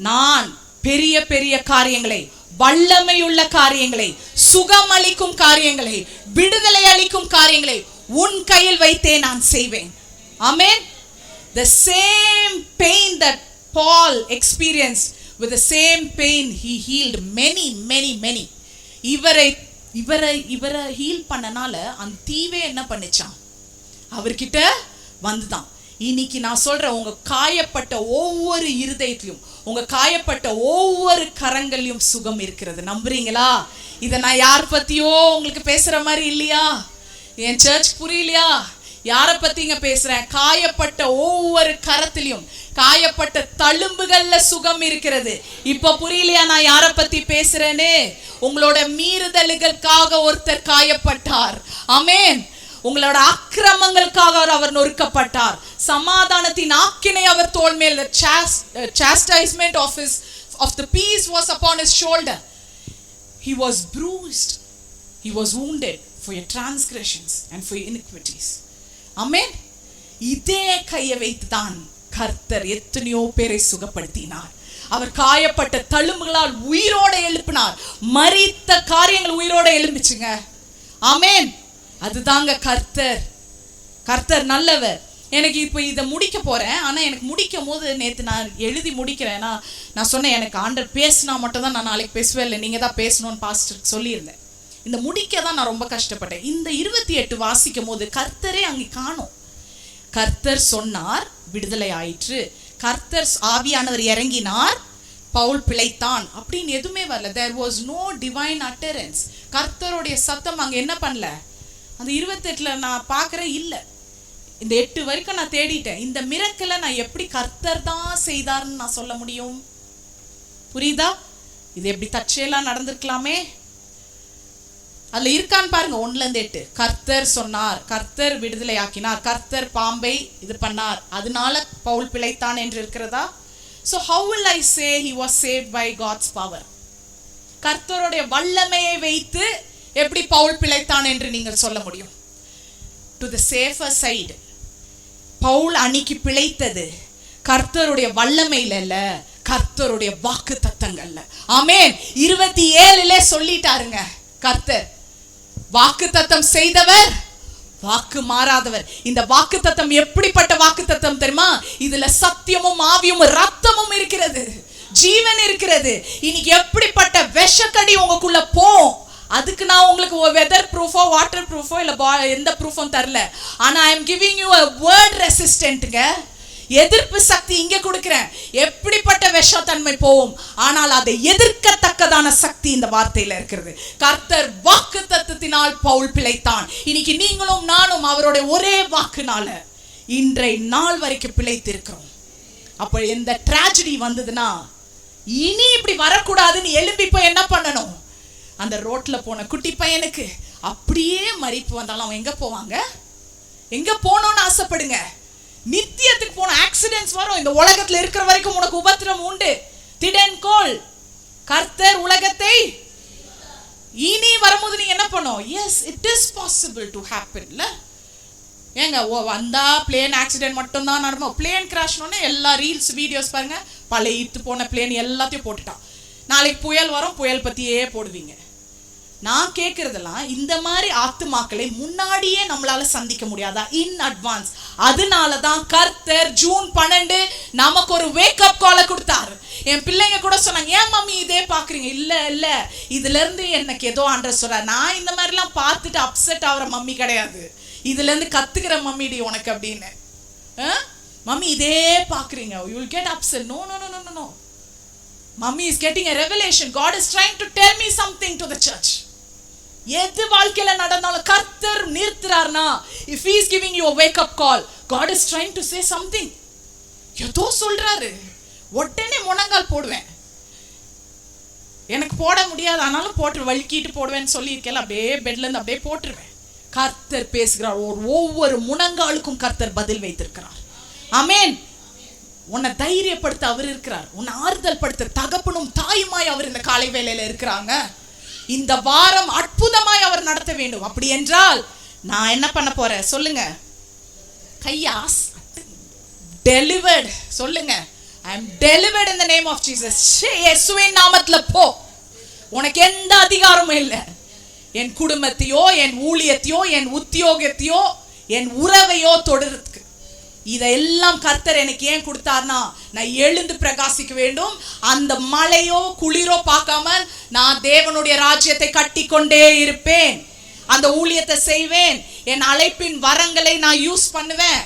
நான் பெரிய பெரிய காரியங்களை, வல்லமையுள்ள காரியங்களை, சுகமளிக்கும் காரியங்களை, விடுதலை அளிக்கும் காரியங்களை உன் கையில் வைத்தே நான் செய்வேன். ஆமென். The same pain that Paul experienced, with the same pain he healed many. இவரை ஹீல் பண்ணனால அந்த தீவே என்ன பண்ணுச்சான், அவர்கிட்ட வந்துதான். இன்னைக்கு நான் சொல்றேன், உங்க காயப்பட்ட ஒவ்வொரு இருதயத்திலும், உங்க காயப்பட்ட ஒவ்வொரு கரங்களையும் சுகம் இருக்கிறது. நம்புறீங்களா? இதை நான் யார் பத்தியோ உங்களுக்கு பேசுற மாதிரி இல்லையா? என் சர்ச் புரியலையா? யாரை பத்திங்க பேசுறேன்? காயப்பட்ட ஒவ்வொரு கரத்திலையும், காயப்பட்ட தழும்புகள்ல சுகம் இருக்கிறது. இப்ப புரியலையா நான் யாரை பத்தி பேசுறேன்னு? உங்களோட மீறுதல்களுக்காக ஒருத்தர் காயப்பட்டார். ஆமென். உங்களோட அக்கிரமங்களுக்காக அவர் நொறுக்கப்பட்டார். சமாதானத்தின் ஆக்கினை அவர் தோள் மேல், the chastisement of the peace was upon his shoulder. He was bruised, he was wounded for your transgressions and for your iniquities. ஆமென். இதே கையை வைத்துதான் கர்த்தர் எத்தனையோ பேரை சுகப்படுத்தினார். அவர் காயப்பட்ட தழும்புகளால் உயிரோட எழுப்பினார். மரித்த காரியங்கள் உயிரோட எழும்பிச்சுங்க. ஆமென். அதுதாங்க கர்த்தர் நல்லவர். எனக்கு இப்போ இதை முடிக்க போறேன். ஆனா எனக்கு முடிக்கும் போது, நேற்று நான் எழுதி முடிக்கிறேன், நான் சொன்னேன் எனக்கு ஆண்டவர் பேசினா மட்டும் தான் நான் நாளைக்கு பேசுவேன், இல்லை நீங்க தான் பேசணும்னு பாஸ்டருக்கு சொல்லியிருந்தேன். இந்த முடிக்க தான் நான் ரொம்ப கஷ்டப்பட்டேன். இந்த 28 வாசிக்கும் போது கர்த்தரே அங்கே காணோம். கர்த்தர் சொன்னார், விடுதலை ஆயிற்று. கர்த்தர் ஆவியானவர் இறங்கினார், பவுல் பிழைத்தான் அப்படின்னு எதுவுமே வரல. there was no divine utterance. கர்த்தருடைய சத்தம் அங்க என்ன பண்ணல. அந்த 28ல நான் பார்க்கறேன் இல்ல. இந்த 8 வரைக்கும் நான் தேடிட்டேன். இந்த மிரக்கலை நான் எப்படி கர்த்தர் தான் செய்தார்னு நான் சொல்ல முடியும்? புரியுதா? இது எப்படி தற்செயலா நடந்திருக்கலாமே? அதுல இருக்கான்னு பாருங்க. 1-8 கர்த்தர் சொன்னார், கர்த்தர் விடுதலை ஆக்கினார், கர்த்தர் பாம்பை இது பண்ணார், அதனால பவுல் பிழைத்தான் என்று இருக்கிறதா? So how will I say he was saved by God's power? கர்த்தருடைய வல்லமையை வைத்து எப்படி பவுல் பிழைத்தான் என்று நீங்கள் சொல்ல முடியும்? To the safer side, Pavul அன்னைக்கு பிழைத்தது கர்த்தருடைய வல்லமையில இல்ல, கர்த்தருடைய வாக்கு தத்தங்கள்ல. ஆமென். 27லே சொல்லிட்டாருங்க, கர்த்தர் வாக்கு தத்தம் செய்தவர், வாக்கு மாறாதவர். இந்த வாக்கு தத்தம் எப்படிப்பட்ட வாக்கு தத்தம் தெரியுமா? இதுல சத்தியமும் ஆவியும் ரத்தமும் இருக்கிறது, ஜீவன் இருக்கிறது. இன்னைக்கு எப்படிப்பட்ட விஷக்கடி உங்களுக்குள்ள அதுக்கு நான் உங்களுக்கு வெதர் ப்ரூஃபோ வாட்டர் ப்ரூஃபோ இல்லை எந்த ப்ரூஃபும் தரல. ஆனால் I am giving you a word ரெசிஸ்டன்ட்ங்க. எதிர்ப்பு சக்தி இங்க கொடுக்கிறேன். எப்படிப்பட்ட விஷத்தன்மை போகும், ஆனால் அதை எதிர்க்கத்தக்கதான சக்தி இந்த வார்த்தையில இருக்கிறது. கர்த்தர் வாக்குத்தத்தத்தினால் பவுல் பிழைத்தான். இன்னைக்கு நீங்களும் நானும் அவருடைய ஒரே வாக்குனால இன்றைய நாள் வரைக்கும் பிழைத்து இருக்கிறோம். அப்போ எந்த டிராஜடி வந்ததுன்னா இனி இப்படி வரக்கூடாதுன்னு எழும்பி போய் என்ன பண்ணணும்? அந்த ரோட்ல போன குட்டி பையனுக்கு அப்படியே மறிப்பு வந்தாலும் அவன் எங்க போவாங்க? எங்க போனோம்னு ஆசைப்படுங்க. நித்தியத்துக்கு போன ஆக்சிடென்ட்ஸ் வரும். இந்த உலகத்துல இருக்கிற வரைக்கும் உனக்கு உபத்திரம் உண்டு. திடன்கோள் கர்த்தர் உலகத்தை இனி வரும்போது நீங்க என்ன பண்ணும்? Yes, it is possible to ஹேப்பன்ல. ஏங்க வந்தா பிளேன் ஆக்சிடென்ட் மட்டும் தான் நடக்கும். பிளேன் கிராஷ்னோடனே எல்லா ரீல்ஸ் வீடியோஸ் பாருங்க, பழைய இத்து போன பிளேன் எல்லாத்தையும் போட்டுட்டான். நாளைக்கு புயல் வரும், புயல் பத்தியே போடுவீங்க. நான் கேட்கறதெல்லாம் இந்த மாதிரி ஆத்துமாக்களை முன்னாடியே நம்மளால சந்திக்க முடியாதா? In advance. அதனாலதான் கர்த்தர் ஜூன் 12 நமக்கு ஒரு வேக்கப் காலை கொடுத்தாரு. என் பிள்ளைங்க கூட சொன்னாங்க, ஏன் மம்மி இதே பாக்குறீங்க? இல்ல இதுல இருந்து எனக்கு ஏதோ ஆண்டவர் சொல்றாரு. நான் இந்த மாதிரி எல்லாம் பார்த்துட்டு அப்செட் ஆகிற மம்மி கிடையாது. இதுல இருந்து கத்துக்கிற மம்மிடி உனக்கு அப்படின்னு. மம்மி இதே பாக்குறீங்க, you will get upset. No. Mommy is getting a revelation. God is trying to tell me something to the church. எது வாழ்க்கையில நடந்தாலும் கர்த்தர் நிறுத்துறார்னா, if he is giving you a wake up call, God is trying to say something. ஏதோ சொல்றாரு, உடனே முழங்கால் போடுவேன். எனக்கு போட முடியாது, ஆனாலும் போட்டு வலிக்கிட்டு போடுவேன்னு சொல்லி இருக்கல, அப்படியே பெட்ல இருந்து அப்படியே போட்டுருவேன். கர்த்தர் பேசுகிறார். ஒவ்வொரு முழங்காலுக்கும் கர்த்தர் பதில் வைத்திருக்கிறார். ஆமென். உன்னை தைரியப்படுத்த அவர் இருக்கிறார். உன்னை ஆறுதல் படுத்த தகப்பனும் தாயுமாய் அவர் இந்த காலை வேளையில இருக்கிறாங்க. இந்த வாரம் அற்புதமாய் அவர் நடத்த வேண்டும். அப்படி என்றால் நான் என்ன பண்ண போறேன் சொல்லுங்க? கையாஸ் delivered. சொல்லுங்க, I am delivered in the name of Jesus. இயேசுவின் நாமத்துல போ. உனக்கு எந்த அதிகாரமும் இல்லை. என் குடும்பத்தையோ, என் ஊழியத்தையோ, என் உத்தியோகத்தையோ, என் உறவையோ தொடர்றதுக்கு. இதெல்லாம் கர்த்தர் எனக்கு ஏன் கொடுத்தார்னா, நான் எழுந்து பிரகாசிக்க வேண்டும். அந்த மழையோ குளிரோ பார்க்காம நான் தேவனுடைய ராஜ்யத்தை கட்டி கொண்டே இருப்பேன். அந்த ஊழியத்தை செய்வேன். என் அழைப்பின் வரங்களை நான் யூஸ் பண்ணுவேன்.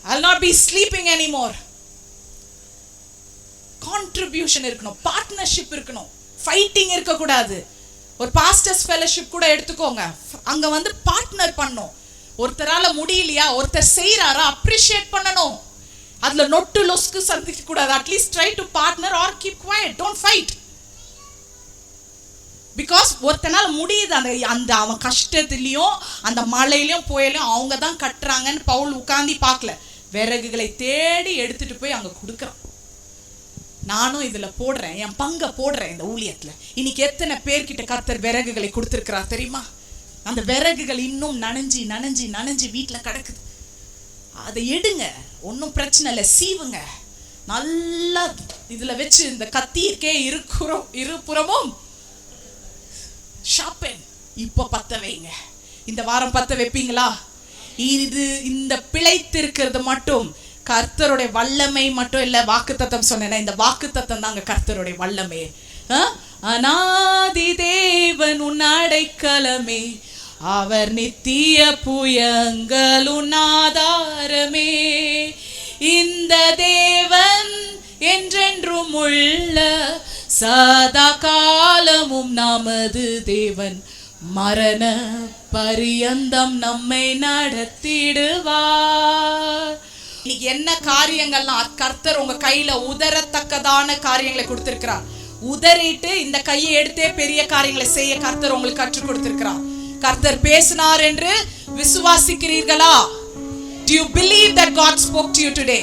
I'll not be sleeping anymore. Contribution இருக்கணும், பார்ட்னர்ஷிப் இருக்கணும், ஃபைட்டிங் இருக்கக்கூடாது. ஒரு பாஸ்டர்ஸ் ஃபெலோஷிப் கூட எடுத்துக்கோங்க. அங்க வந்து பார்ட்னர் பண்ணணும். ஒருத்தரால முடியலையா, ஒருத்தர் செய்யறாரா, அப்ரிஷியேட் பண்ணணும். அதுல நொட்டு லொஸ்க்கு சந்திக்க கூடாது. At least try to partner R keep quiet, don't fight. Because ஒருத்தனால முடியுது. அந்த அவன் கஷ்டத்திலையும் அந்த மழையிலையும் புயலையும் அவங்க தான் கட்டுறாங்கன்னு பவுல் உட்கார்ந்து பார்க்கல. விறகுகளை தேடி எடுத்துட்டு போய் அங்க கொடுக்குறான். நானும் இதுல போடுறேன், என் பங்கை போடுறேன் இந்த ஊழியத்துல. இன்னைக்கு எத்தனை பேர்கிட்ட கர்த்தர் விறகுகளை கொடுத்திருக்கிறார் தெரியுமா? அந்த விறகுகள் இன்னும் நனைஞ்சு வீட்டுல கிடக்குது. அதை எடுங்க, ஒன்றும் பிரச்சனை இல்லை, சீவுங்க. நல்லா இதுல வச்சு இந்த கத்தி இருக்கே இருபுறமும் ஷார்பன். இப்போ பத்த வைங்க. இந்த வாரம் பத்த வைப்பீங்களா? இது இந்த பிழைத்திருக்கிறது மட்டும் கர்த்தருடைய வல்லமை மட்டும் இல்ல. வாக்குத்தத்தம் சொன்னேன்னா, இந்த வாக்குத்தத்தம் தாங்க கர்த்தருடைய வல்லமே. அநாதி தேவன் உன் அடைக்கலமே, அவர் நித்திய புயங்கள் உன் ஆதாரமே. இந்த தேவன் என்றென்றும் உள்ள சதா காலமும் நமது தேவன், மரண பரியந்தம் நம்மை நடத்திடுவார். இன்னைக்கு என்ன காரியங்கள்லாம் கர்த்தர் உங்க கையில உதரத்தக்கதான காரியங்களை கொடுத்திருக்கிறார். உதறிட்டு இந்த கையை எடுத்தே பெரிய காரியங்களை செய்ய கர்த்தர் உங்களுக்கு கற்றுக் கொடுத்திருக்கிறார். கர்த்தர் பேசினார் என்று விசுவாசிக்கிறீர்களா? Do you believe that God spoke to you today?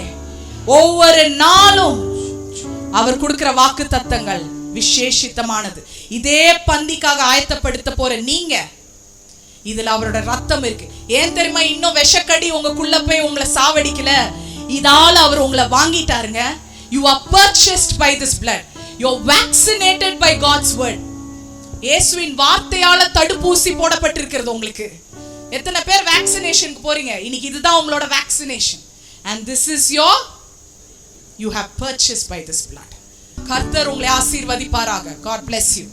ஒவ்வொரு நாளும் அவர் கொடுக்கிற வாக்கு தத்தங்கள் விசேஷித்தமானது. இதே பந்திக்காக ஆயத்தப்படுத்த போற நீங்க, இதுல அவரோட ரத்தம் இருக்கு. ஏன் தெரியுமா? இன்னும் விஷக்கடி உங்களுக்குள்ள போய் உங்களை சாவடிக்கல. இதால அவர் உங்களை வாங்கிட்டாருங்க. You are purchased by this blood. You are vaccinated by God's word. இயேசுவின் வார்த்தையால தடுப்பூசி போடப்பட்டிருக்கிறது உங்களுக்கு. எத்தனை பேர் வேக்சினேஷனுக்கு போறீங்க? இன்னைக்கு இதுதான் உங்களோட vaccination. And this is your, you have purchased by this blood. கர்த்தர் உங்களை ஆசீர்வதிப்பாராக. God bless you.